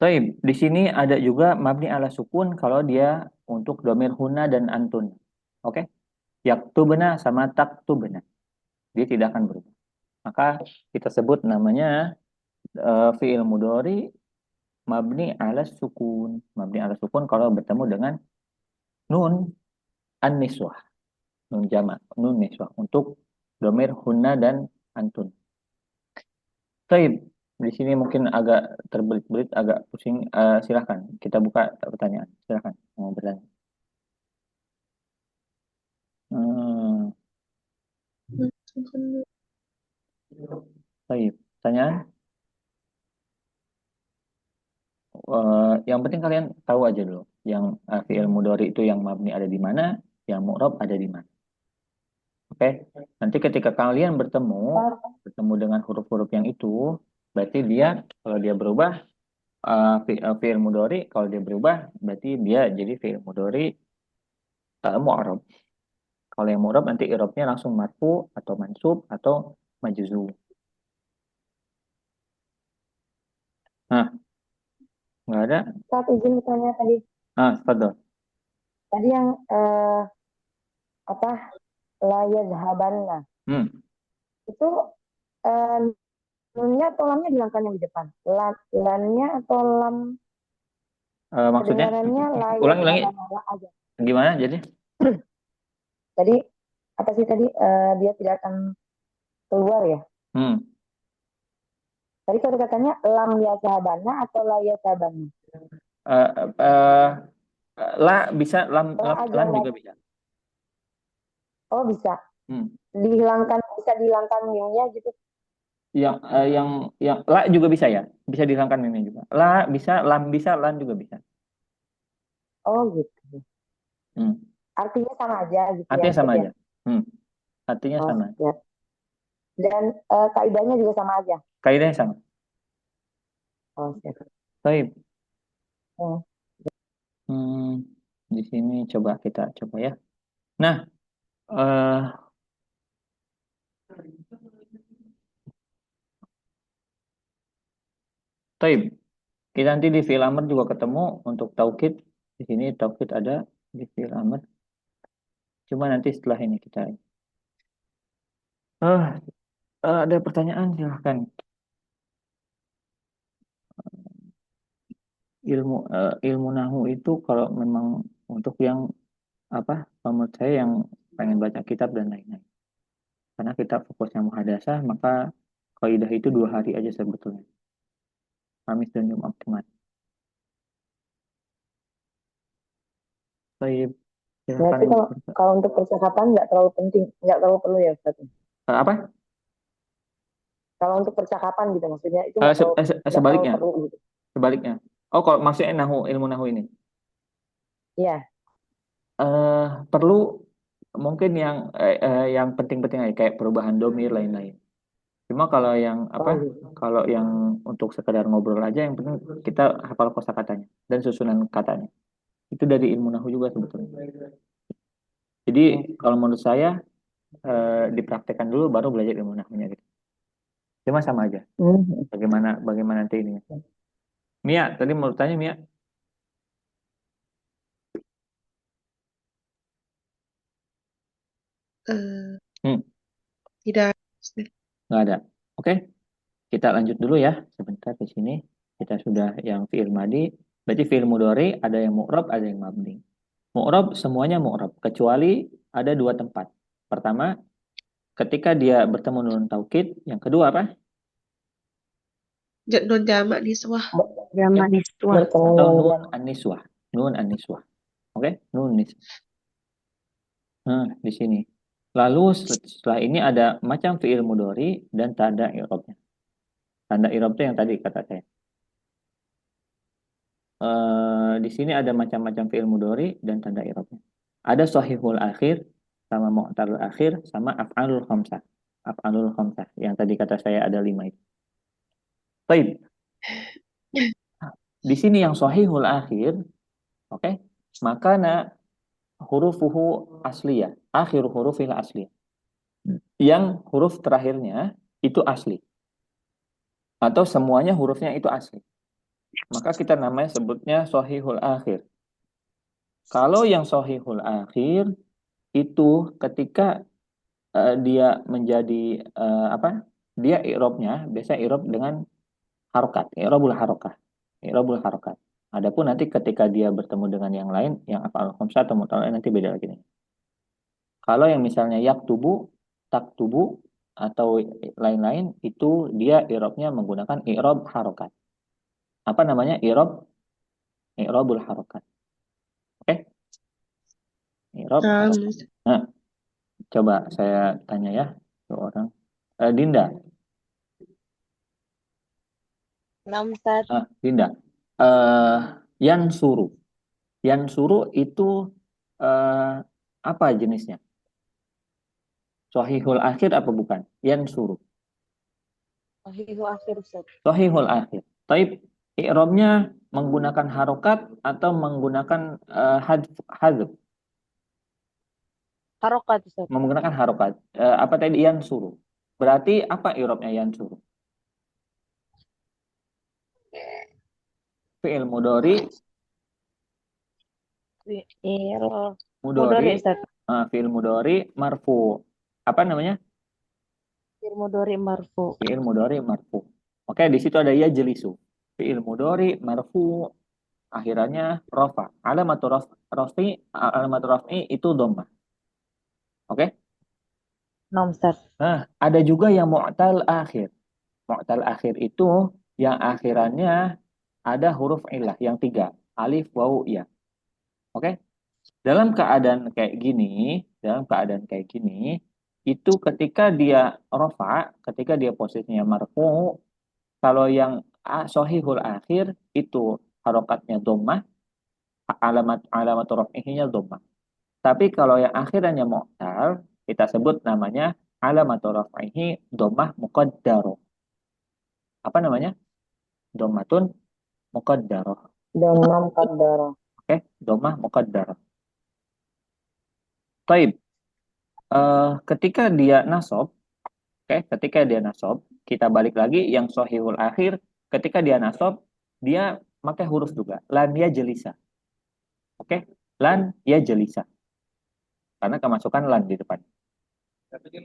Baik, di sini ada juga mabni ala sukun kalau dia untuk domir huna dan antun. Oke? Yaktubna sama taktubna. Dia tidak akan berubah. Maka kita sebut namanya fi'il mudhari mabni ala sukun. Mabni ala sukun kalau bertemu dengan nun an-niswah. Nun jamak, nun niswah. Untuk domir huna dan antun. Baik, di sini mungkin agak terbelit-belit, agak pusing. Silahkan, kita buka pertanyaan. Silahkan, mau bertanya. Baik, pertanyaan. Yang penting kalian tahu aja dulu. Yang fi'il mudhari itu yang mabni ada di mana, yang mu'rab ada di mana. Oke, nanti ketika kalian bertemu dengan huruf-huruf yang itu, berarti dia kalau dia berubah fi'il mudhari, kalau dia berubah berarti dia jadi fi'il mudhari mu'rab. Kalau yang mu'rab nanti i'rabnya langsung marfu atau mansub atau majzum. Nah, nggak ada? Saat izin bertanya tadi. Fadol. Tadi yang la yazhabanna. Itu nunnya atau lamnya dihilangkan yang di depan? Lannya atau lam? Maksudnya? Kedengarannya la Ulangi. yazhabanna aja. Gimana jadi? Tadi apa sih tadi dia tidak akan keluar ya? Tadi kalau katanya lam yazhabanna atau la yazhabanna? La bisa, lam juga bisa. Oh bisa. Dihilangkan, bisa dihilangkan mimnya gitu. Yang la juga bisa ya, bisa dihilangkan mimnya juga. La bisa, lam bisa, lan juga bisa. Oh gitu. Artinya sama aja gitu. Artinya ya, sama gitu aja. Artinya sama. Ya. Dan kaidahnya juga sama aja. Kaidahnya sama. Oh siap. Baik. Di sini coba kita coba ya. Nah, Taib. Kita nanti di fi'il amr juga ketemu untuk taukid. Di sini taukid ada di fi'il amr. Cuma nanti setelah ini kita. Ada pertanyaan silahkan. Ilmu nahu itu kalau memang untuk yang menurut saya yang pengen baca kitab dan lain-lain. Karena kita fokusnya muhadasah, maka kaidah itu 2 hari aja sebetulnya. Kamis dan Jumat kemarin. Baik. Berarti kalau untuk percakapan nggak terlalu penting, nggak terlalu perlu ya Ustaz? Apa? Kalau untuk percakapan gitu maksudnya itu sebaliknya. perlu, gitu. Sebaliknya. Oh, kalau maksudnya ilmu nahu ini. Iya. Perlu mungkin yang penting-penting aja kayak perubahan domir lain-lain. Cuma kalau yang kalau yang untuk sekedar ngobrol aja, yang penting kita hafal kosakatanya dan susunan katanya. Itu dari ilmu nahu juga sebetulnya. Jadi kalau menurut saya dipraktekkan dulu baru belajar ilmu nahunya gitu. Cuma sama aja. Bagaimana nanti ini? Mia, tadi mau tanya Mia. Tidak. Nggak ada. Oke. Kita lanjut dulu ya. Sebentar di sini. Kita sudah yang fi'il madi. Berarti fi'il mudhari ada yang mu'rab, ada yang mabni. Mu'rab semuanya mu'rab. Kecuali ada 2 tempat. Pertama, ketika dia bertemu nun taukid. Yang kedua apa? Nun jamak niswah. Jamak niswah. Atau nun an-niswah. Nun an-niswah. Oke? Nun niswah. Nah, di sini. Lalu setelah ini ada macam fi'il mudhari dan tanda i'rabnya. Tanda i'rab itu yang tadi kata saya. Di sini ada macam-macam fi'il mudhari dan tanda i'rabnya. Ada shahihul akhir sama mu'talul akhir sama af'alul khamsah. Af'alul khamsah yang tadi kata saya ada 5 itu. Baik. Di sini yang shahihul akhir, oke? Makana hurufuhu asliyah, akhir hurufil asliyah. Yang huruf terakhirnya itu asli. Atau semuanya hurufnya itu asli. maka kita namanya sebutnya sahihul akhir. Kalau yang sahihul akhir itu ketika dia menjadi apa? Dia i'rabnya biasa i'rab dengan harokat, i'rabul harokah, i'rabul harokat. Adapun nanti ketika dia bertemu dengan yang lain, yang af'al khamsah atau muta'al nanti beda lagi nih. Kalau yang misalnya yaktubu, taktubu atau lain-lain itu dia i'rabnya menggunakan i'rab harokat. Apa namanya? I'rabul harokat. Oke? I'rab Nah, harokat. Nah, coba saya tanya ya ke orang. Dinda, Ustaz. Dinda. Yansuru. Yansuru itu apa jenisnya? Sahihul akhir apa bukan? Yansuru. Sahihul akhir Ustaz. Sahihul akhir. Taib i'rabnya menggunakan harokat atau menggunakan hadf? Harokat Ustaz. Menggunakan harokat. Apa tadi yansuru? Berarti apa i'rabnya yansuru? Fi'il mudhari, Mudhari Ustaz. fi'il mudhari marfu. Apa namanya? Fi'il mudhari marfu. Fi'il mudhari marfu. Oke, di situ ada yajlisu. Fi'il mudhari marfu, akhirannya rafa. Alamatu raf'i itu dhammah. Oke? Ustaz. Nah, ada juga yang mu'tal akhir. Mu'tal akhir itu yang akhirannya ada huruf illah yang 3, alif, waw, ya. Oke? Dalam keadaan kayak gini, itu ketika dia rafa, ketika dia posisinya marfu, kalau yang sahihul akhir itu harokatnya dhammah, alamat raf'inya dhammah. Tapi kalau yang akhirannya mu'tal, kita sebut namanya alamat raf'ihi dhammah muqaddarah. Apa namanya? Dhammatun muqaddarah. Dhammah muqaddarah. Oke, dhammah muqaddarah. Baik. Ketika dia nasab, ketika dia nasab, kita balik lagi yang sahihul akhir, ketika dia nasab, dia pakai huruf juga, lan ya jelisa. Oke, lan ya jelisa. Karena kemasukan lan di depan.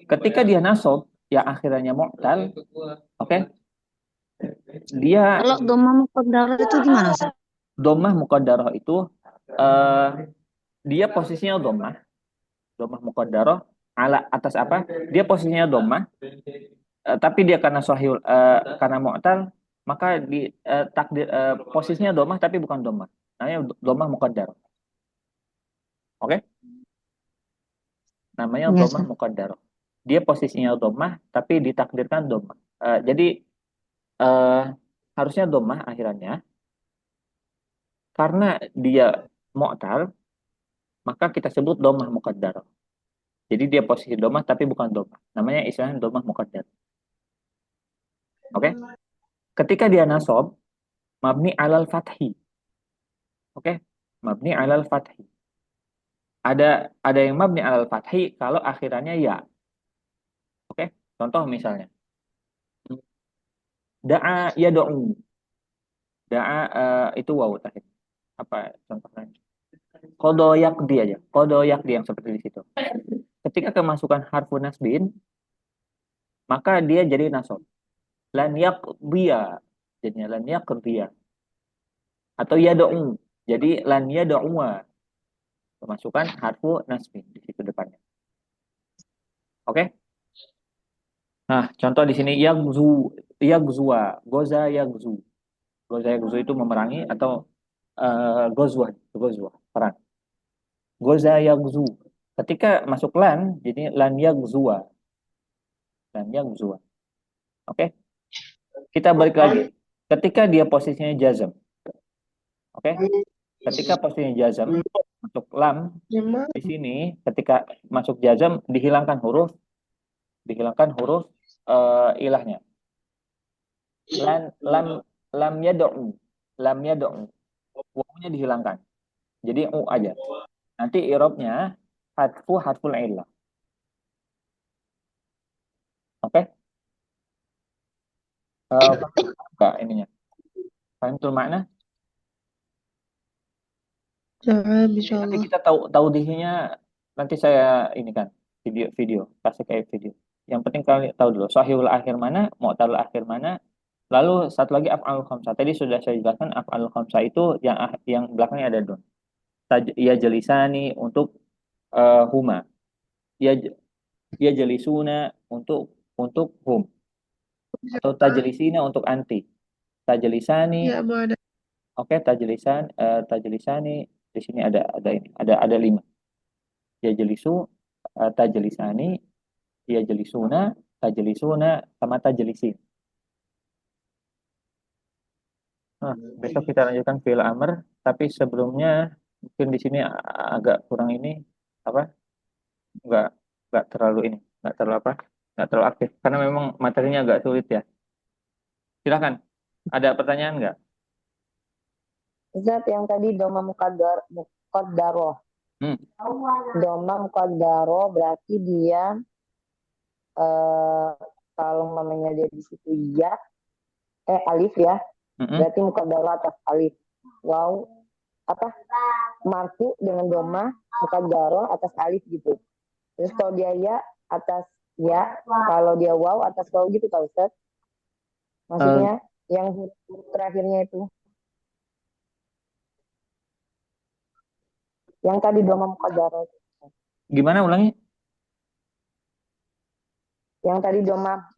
Ketika dia nasab, yang akhirnya mu'tal, dia Kalau doma muqaddarah itu gimana, Ustaz? dhammah muqaddarah itu dia posisinya dhammah muqaddarah ala atas apa? Dia posisinya dhammah, tapi dia karena sahihul karena mu'tal, maka di takdir posisinya dhammah tapi bukan dhammah. Namanya dhammah muqaddarah. Oke? Namanya Iya, dhammah Ustaz. muqaddarah. Dia posisinya dhammah tapi ditakdirkan dhammah. Jadi harusnya dhammah akhirannya. Karena dia mu'tal, maka kita sebut dhammah muqaddarah. Jadi dia posisi dhammah tapi bukan dhammah. Namanya istilahnya dhammah muqaddarah. Oke? Ketika dia nasab, mabni alal fathi. Oke? Mabni alal fathi. Ada yang mabni alal fathi kalau akhirannya ya. Oke? Contoh misalnya. Da'a yad'u. Da'a itu wawu tadi. Apa contohnya? Qada yaqdi aja. Qada yaqdi yang seperti di situ. Ketika kemasukan harfu nasbin, maka dia jadi nasab. Lan yaqdiya. Jadinya lan yaqdiya. Atau yad'u. Jadi lan yad'uwa. Kemasukan harfu nasbin di situ depannya. Oke? Nah, contoh di sini yagzuwa, goza yagzu. Goza yagzu itu memerangi atau gozwa, perang. Goza yagzu. Ketika masuk lan, jadi lan yagzuwa. Lan yagzuwa. Oke? Kita balik lagi. Ketika dia posisinya jazm. Oke? Ketika posisinya jazm, masuk lam, di sini ketika masuk jazm dihilangkan huruf ilahnya. Lam yad'u. Wawunya dihilangkan. Jadi u aja. Nanti i'rabnya harful illah. Oke? Enggak ininya. Fahimtul makna? Jangan, Nanti insyaallah. kita tahu dihnya, nanti saya ini kan video kasih kayak video. Yang penting kalian tahu dulu sahihul akhir mana, mu'tal akhir mana. Lalu satu lagi af'alul khamsah. Tadi sudah saya jelaskan af'alul khamsah itu yang belakangnya ada don. Ya jelisani untuk huma. Ya ya jelisuna untuk hum, atau tajlisina untuk anti. Tajlisani, Ya, mau ada. oke, tajlisani di sini ada ini. Ada 5. Ya jelisu, tajlisani, ya jelisuna, tajlisuna, sama tajlisin. Nah, besok kita lanjutkan fi'il amr, tapi sebelumnya mungkin di sini agak kurang ini apa? Enggak enggak terlalu apa? Enggak terlalu aktif karena memang materinya agak sulit ya. Silakan. Ada pertanyaan enggak? Zat yang tadi doma muqaddaroh. Hmm. Doma muqaddaroh berarti dia kalau namanya dia di situ ya alif ya. Berarti muqaddaroh atas alif. Wow. Apa? Marfu dengan doma muqaddaroh atas alif gitu. Terus kalau dia ya atas ya, kalau dia waw atas waw gitu Pak Ustaz. Maksudnya yang huruf terakhirnya itu. Yang tadi doma muqaddaroh. Gimana ulangi? Yang tadi doma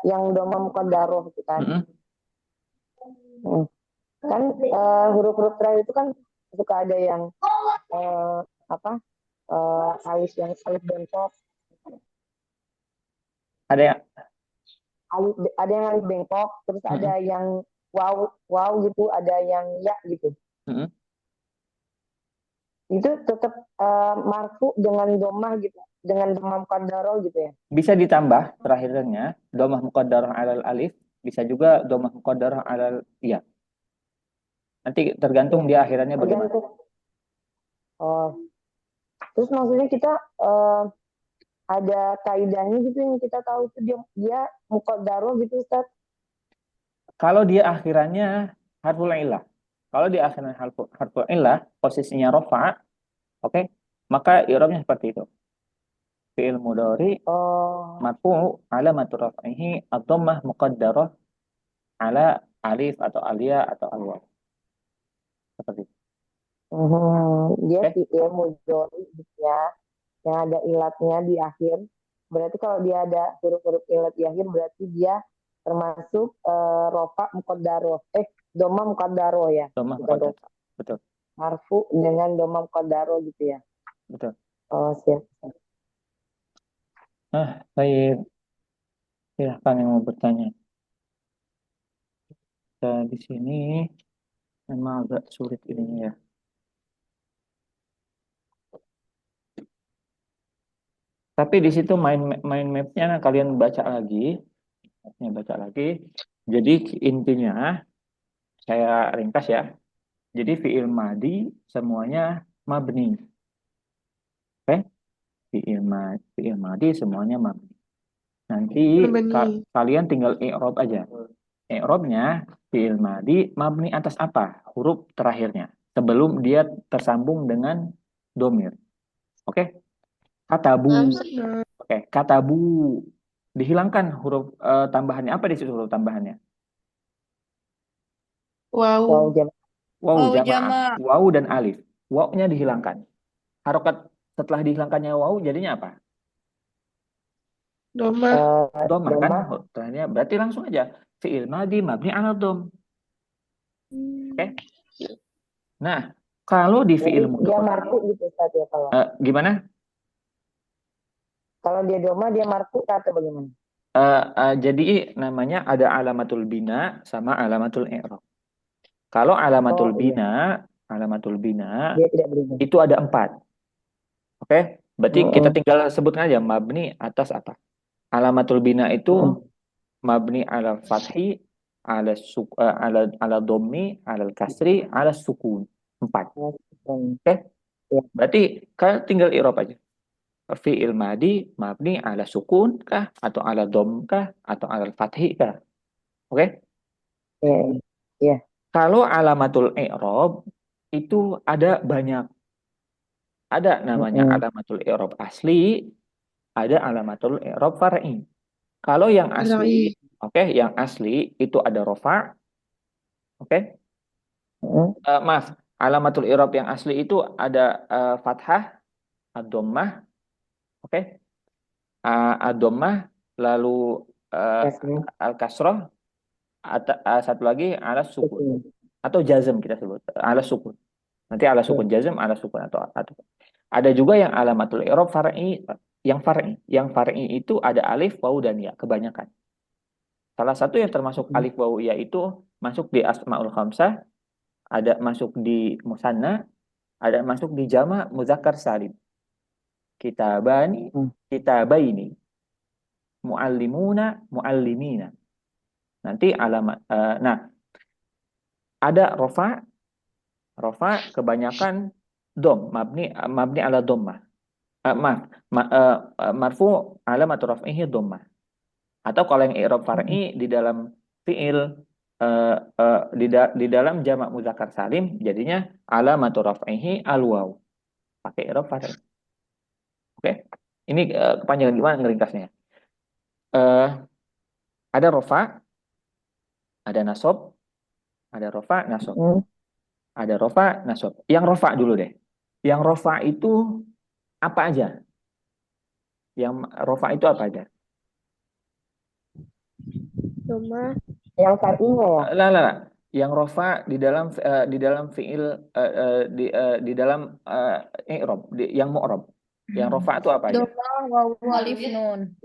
yang doma muqaddaroh itu kan. Kan huruf-huruf terakhir itu kan suka ada yang alif bengkok. Ada yang Ada yang alif bengkok, terus ada yang wow gitu, ada yang ya gitu. Itu tetap marfu dengan domah gitu, dengan domah muqaddaroh gitu ya. Bisa ditambah terakhirnya domah muqaddaroh alal alif, bisa juga domah muqaddaroh alal ya. Nanti tergantung dia akhirannya bagaimana. Oh. Terus maksudnya kita ada kaidahnya gitu yang kita tahu itu dia muqaddaroh gitu Ustaz. Kalau dia akhirannya harful illah. Kalau dia akhirannya harful illah, posisinya rafa, oke, maka i'rabnya seperti itu. Fi'il mudhari marfu alamatu raf'ihi ad-dhammah muqaddarah ala alif atau alia atau alwaw. Seperti itu. Dia fi'il mudhari gitu ya, yang ada ilatnya di akhir. Berarti kalau dia ada huruf-huruf ilat di akhir, berarti dia termasuk rofa muqaddaroh. Doma muqaddaroh ya. Doma muqaddaroh. Betul. Marfu dengan doma muqaddaroh gitu ya. Betul. Oh, siap. Baik. Silahkan yang mau bertanya. Di sini memang agak sulit ini ya. Tapi di situ main mapnya kalian baca lagi. Jadi intinya saya ringkas ya. Jadi fi'il madi semuanya mabni. Oke? Fi'il madi semuanya mabni. Nanti kalian tinggal i'rab aja. I'rabnya fi'il madi mabni atas apa? Huruf terakhirnya. Sebelum dia tersambung dengan domir. Oke? Katabu. Oke, katabu. Dihilangkan huruf tambahannya. Apa di situ huruf tambahannya? Wow. Wow jamaah. Wow dan alif. Wow-nya dihilangkan. Harokat setelah dihilangkannya wow jadinya apa? Doma. Doma kan? Terakhirnya berarti langsung aja. Fi'il madi mabni ala dom. Oke? Nah, kalau di fi'il mudhari. Dia marfu gitu Ustaz ya kalau. Gimana? Kalau dia doma dia marfu atau bagaimana? Jadi namanya ada alamatul bina sama alamatul i'rab. Kalau alamatul bina dia tidak berubah. Itu ada 4. Oke? Berarti kita tinggal sebutkan aja mabni atas apa? Alamatul bina itu mabni ala fathi, ala dhammi, ala kasri, ala sukun. 4. Oke? Berarti kalian tinggal i'rab aja. Fi'il madi mabni ala sukun kah atau ala dhamm kah atau ala fathi kah? Oke? Iya. Kalau alamatul i'rab itu ada banyak. Ada namanya alamatul i'rab asli, ada alamatul i'rab far'i. Kalau yang asli, Far'i. yang asli itu ada rofa, maaf, alamatul i'rab yang asli itu ada fathah, ad-dhammah, ad-dhammah, lalu al-kasrah, satu lagi ala sukun atau jazm kita sebut ala sukun. Nanti ala sukun jazm, ala sukun atau ada juga yang alamatul i'rab far'i, yang far'i itu ada alif, waw dan ya kebanyakan. Salah satu yang termasuk alif, waw, ya itu masuk di asmaul khamsah, ada masuk di musanna, ada masuk di jama' muzakkar salim. Kitabani, kitabaini, muallimuna, muallimina. Nanti alamat. Nah, ada rofa kebanyakan dom, mabni ala dhammah. Marfu alamat raf'ihi dhammah. Atau kalau yang i'rab far'i di dalam fi'il di dalam jamak muzakkar salim jadinya alamat raf'ihi al-waw. Pakai i'rab far'i. Ini kepanjangan gimana ngeringkasnya? Ada rofa, ada nasab, ada rofa, nasab. Ada rofa, nasab. Yang rofa dulu deh. Yang rofa itu apa aja? Yang rofa itu apa aja? Doma. Yang far'inya ya? Lah. Yang rofa di dalam fiil di dalam i'rab, yang mu'rab. Yang rofa itu apa aja? Doma, wawu, alif, nun.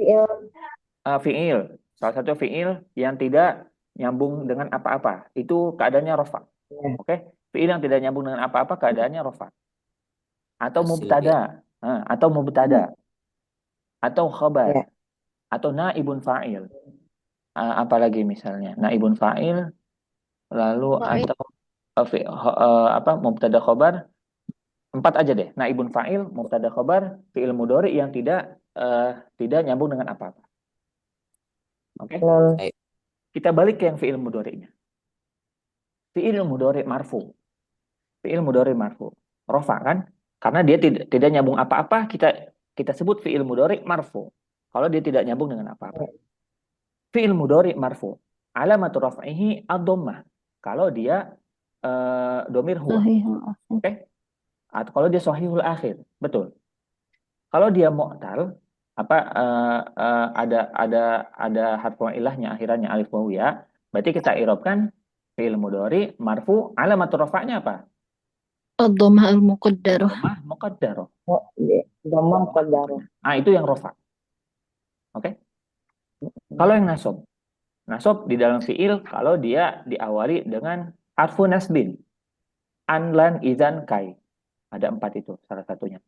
Fiil. Salah satu fiil yang tidak nyambung dengan apa-apa. Itu keadaannya rofa. Fiil yang tidak nyambung dengan apa-apa keadaannya rofa. Atau mubtada. Atau khabar. Atau naibun fa'il. Apalagi misalnya naibun fa'il, lalu atau mubtada khabar. 4 aja deh. Naibun fa'il, mubtada khabar, fi'il mudhari yang tidak nyambung dengan apa-apa. Kita balik ke yang fi'il mudhari'nya. Fi'il mudhari' marfu. Fi'il mudhari' marfu. Rofa kan? Karena dia tidak nyambung apa-apa, kita sebut fi'il mudhari' marfu. Kalau dia tidak nyambung dengan apa-apa. Fi'il mudhari' marfu. Alamatu raf'ihi ad-dhammah. Kalau dia domir huwa. Atau kalau dia sahihul akhir. Betul. Kalau dia mu'tal, ada harfu ilahnya akhirannya alif waw ya, berarti kita i'rabkan fi'il mudhari marfu, alamatu rafa'nya apa? Ad-dhammah al-muqaddarah. Dhammah muqaddarah. Dhammah muqaddarah. Itu yang rafa. Kalau yang nasab di dalam fi'il kalau dia diawali dengan harfu nasbin. An, lan, izan, kai. Ada 4 itu salah satunya.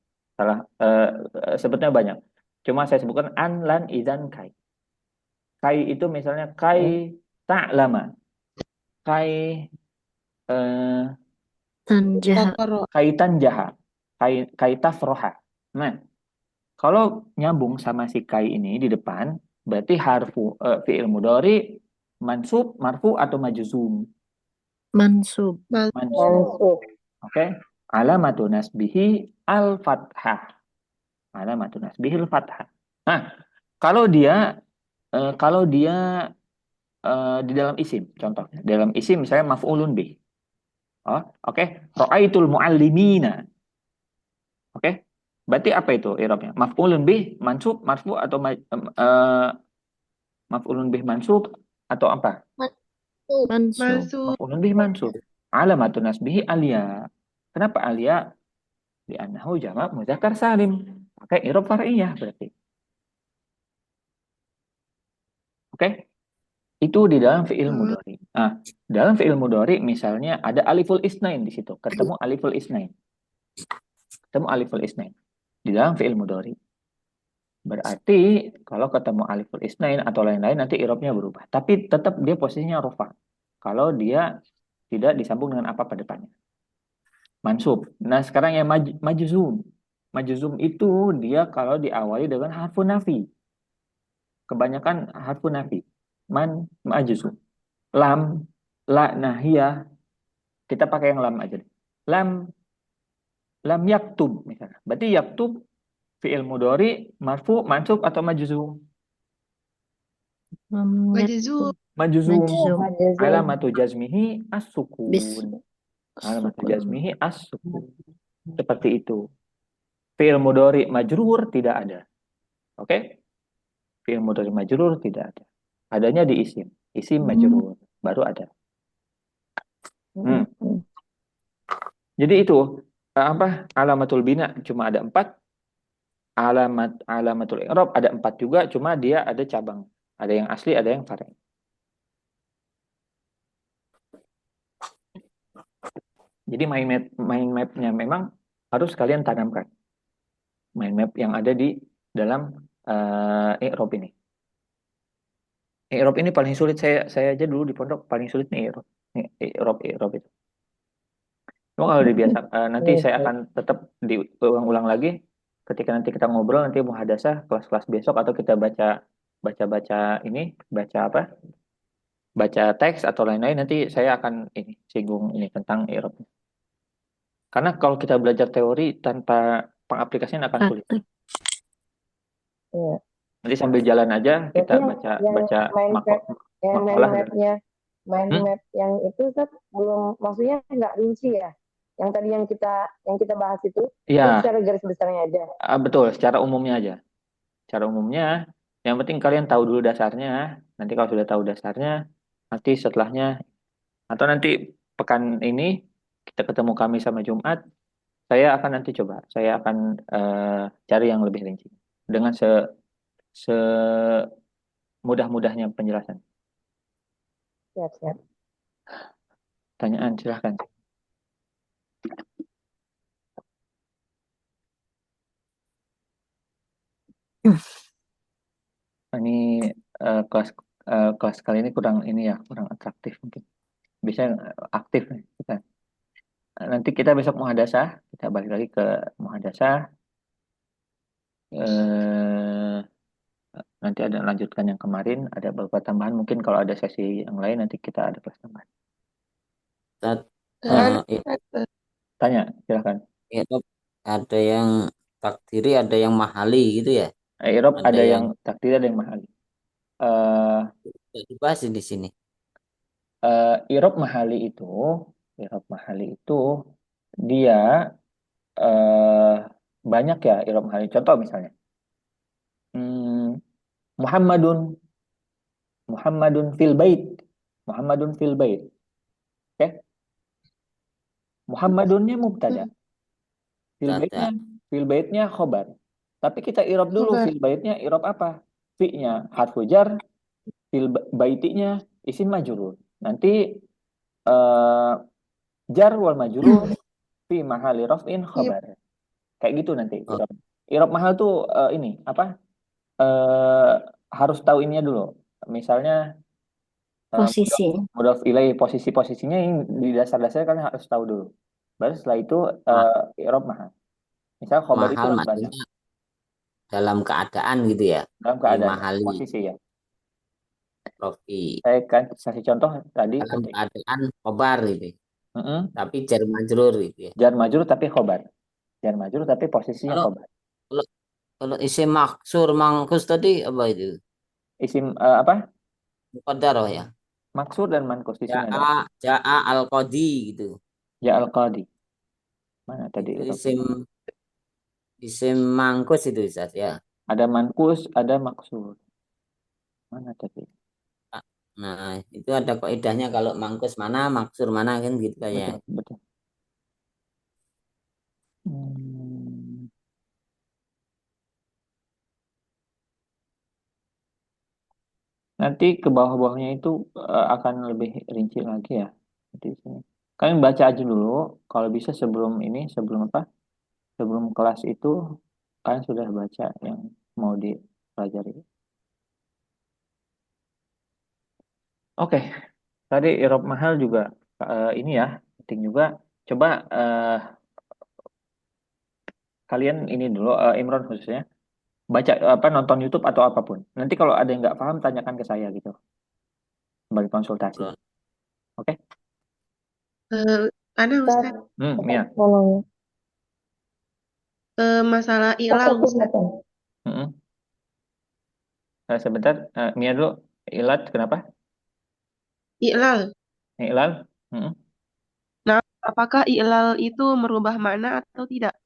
Sebetulnya banyak. Cuma saya sebutkan an, lan, izan, kai. Kai itu misalnya kai ta'lama. Kai tanjaha. Kai tafroha. Nah, kalau nyambung sama si kai ini di depan, berarti harfu fi'il mudhari mansub, marfu atau majzum? Mansub. Alamatu nasbihi al-fathah. Alamatu nasbihi al-fathah. Nah, kalau dia di dalam isim, contohnya dalam isim misalnya maf'ulun bih. Ra'aitul muallimina. Berarti apa itu i'rabnya? Maf'ulun bih mansub, marfu atau maf'ulun bih mansub atau apa? Mansub. Maf'ulun bih mansub. Alamatun nasbihi alia. Kenapa alia? Li'annahu jamak muzakkar salim. Pakai i'rab far'iyah berarti. Itu di dalam fi'il mudhari. Nah, dalam fi'il mudhari misalnya ada aliful isnain di situ. Ketemu aliful isnain. Di dalam fi'il mudhari. Berarti kalau ketemu aliful isnain atau lain-lain nanti i'rabnya berubah. Tapi tetap dia posisinya rafa. Kalau dia tidak disambung dengan apa pada depannya. Mansub. Nah, sekarang yang majzum. Majzum itu dia kalau diawali dengan harfu nafi. Kebanyakan harfu nafi. Majzum. Lam La nahiyah, kita pakai yang lam aja deh. Lam yaktub misalnya. Berarti yaktub fi'il mudhari marfu, mansub atau majzum? Majzum. Majzum. Majzum. Majazum. Alamatu jazmihi Bis. as-sukun. Alamatu Sukun. jazmihi as-sukun. Seperti itu. Fi'il mudhari majrur tidak ada. Oke? Fi'il mudhari majrur tidak ada. Adanya di isim. Isim majrur baru ada. Jadi itu apa? Alamatul bina cuma ada 4. Alamatul i'rab ada 4 juga, cuma dia ada cabang. Ada yang asli, ada yang fara'i. Jadi mind map-nya memang harus kalian tanamkan. Mind map yang ada di dalam i'rab ini. I'rab ini paling sulit, saya aja dulu di pondok paling sulit nih i'rab itu. Cuma kalau dibiasa nanti saya akan tetap diulang-ulang lagi ketika nanti kita ngobrol, nanti muhadasah kelas-kelas besok, atau kita baca ini, baca teks atau lain-lain, nanti saya akan singgung ini tentang i'rab. Karena kalau kita belajar teori tanpa pengaplikasian akan sulit. Iya. Nanti sambil jalan aja kita Berarti baca mind map-nya mind Hmm? map yang itu Ustaz, belum, maksudnya nggak rinci ya? Yang tadi yang kita bahas itu Iya, secara garis besarnya aja. betul, secara umumnya aja. Secara umumnya, yang penting kalian tahu dulu dasarnya. Nanti kalau sudah tahu dasarnya, nanti setelahnya, atau nanti pekan ini kita ketemu kami sama Jumat, saya akan nanti coba, saya akan cari yang lebih rinci dengan semudah-mudahnya penjelasan. Siap. Tanyaan silahkan. Ini kelas kali ini kurang atraktif mungkin. Bisa aktif nih kita. Nanti kita besok muhadasah, kita balik lagi ke muhadasah. Nanti ada lanjutkan yang kemarin, ada beberapa tambahan, mungkin kalau ada sesi yang lain nanti kita ada kelas tambahan. Tanya, silahkan. I'rab ada yang takdiri, ada yang mahali gitu ya? I'rab ada yang takdir, ada yang mahali. Dibahas di sini. I'rab mahali itu dia banyak ya i'rab mahali. Contoh misalnya, Muhammadun fil bait. Muhammadun fil bait. Oke? Muhammadunnya mubtada. Fil baitnya khobar. Tapi kita i'rab dulu fil baitnya i'rab apa? Fi-nya harfu jar, fil baitinya isim majrur. Nanti jar wal majrur fi mahali raf'in khobar. Kayak gitu nanti. I'rab mahal tuh ini apa? Harus tahu ininya dulu. Misalnya Posisi. mudhof ilaih, posisi-posisinya yang di dasar-dasarnya kalian harus tahu dulu. Baru setelah itu i'rab mahal. Misal khobar itu Mahal banyak. Dalam keadaan gitu ya. Dalam keadaan mahali. posisi ya. Rofi. Saya kan kasih contoh tadi Dalam keadaan khobar gitu. Tapi jar majrur gitu ya. Jar majrur tapi khobar. Jar majrur tapi posisinya khobar. Kalau isim maksur mangkus tadi apa itu? Isim apa? Muqaddarah ya. Maksur dan mankus di sini ada. Ja'a al-qadi gitu. Ja al-qadi. Mana tadi? Itu isim mangkus itu Ustaz ya. Ada mankus, ada maksur. Mana tadi? Nah, itu ada kaidahnya, kalau mangkus mana, maksur mana kan gitu kayak. Betul. Nanti ke bawah-bawahnya itu akan lebih rinci lagi ya. Di sini. Kalian baca aja dulu, kalau bisa sebelum apa? Sebelum kelas itu kalian sudah baca yang mau dipelajari. Oke. Tadi i'rab mahal juga ini ya, penting juga. Coba kalian ini dulu, Imron khususnya, baca nonton YouTube atau apapun. Nanti kalau ada yang nggak paham tanyakan ke saya gitu, sebagai konsultasi. Oke? Ada Ustaz. Mia. Tolong. Masalah ilal Ustaz. Sebentar, Mia dulu. Ilat, kenapa? Ilal. Ilal? Nah, apakah ilal itu merubah makna atau tidak?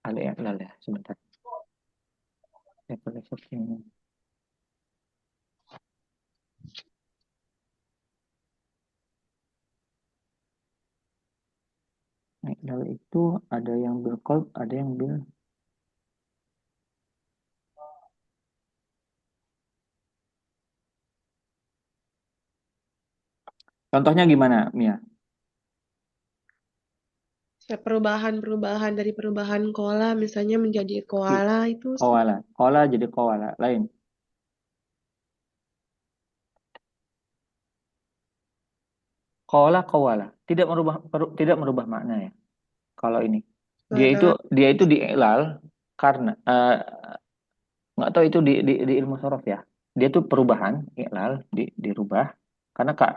Ada ilal ya, sebentar. Ilal itu ada yang bil qalb, ada yang bil. Contohnya gimana, Mia? Ya, perubahan dari perubahan koala misalnya menjadi koala itu Ustaz. Koala. Koala jadi koala. Lain. Koala. Tidak merubah makna ya. Kalau ini. Dia itu diilal karena nggak tahu itu di ilmu sorof ya. Dia tuh perubahan ilal dirubah karena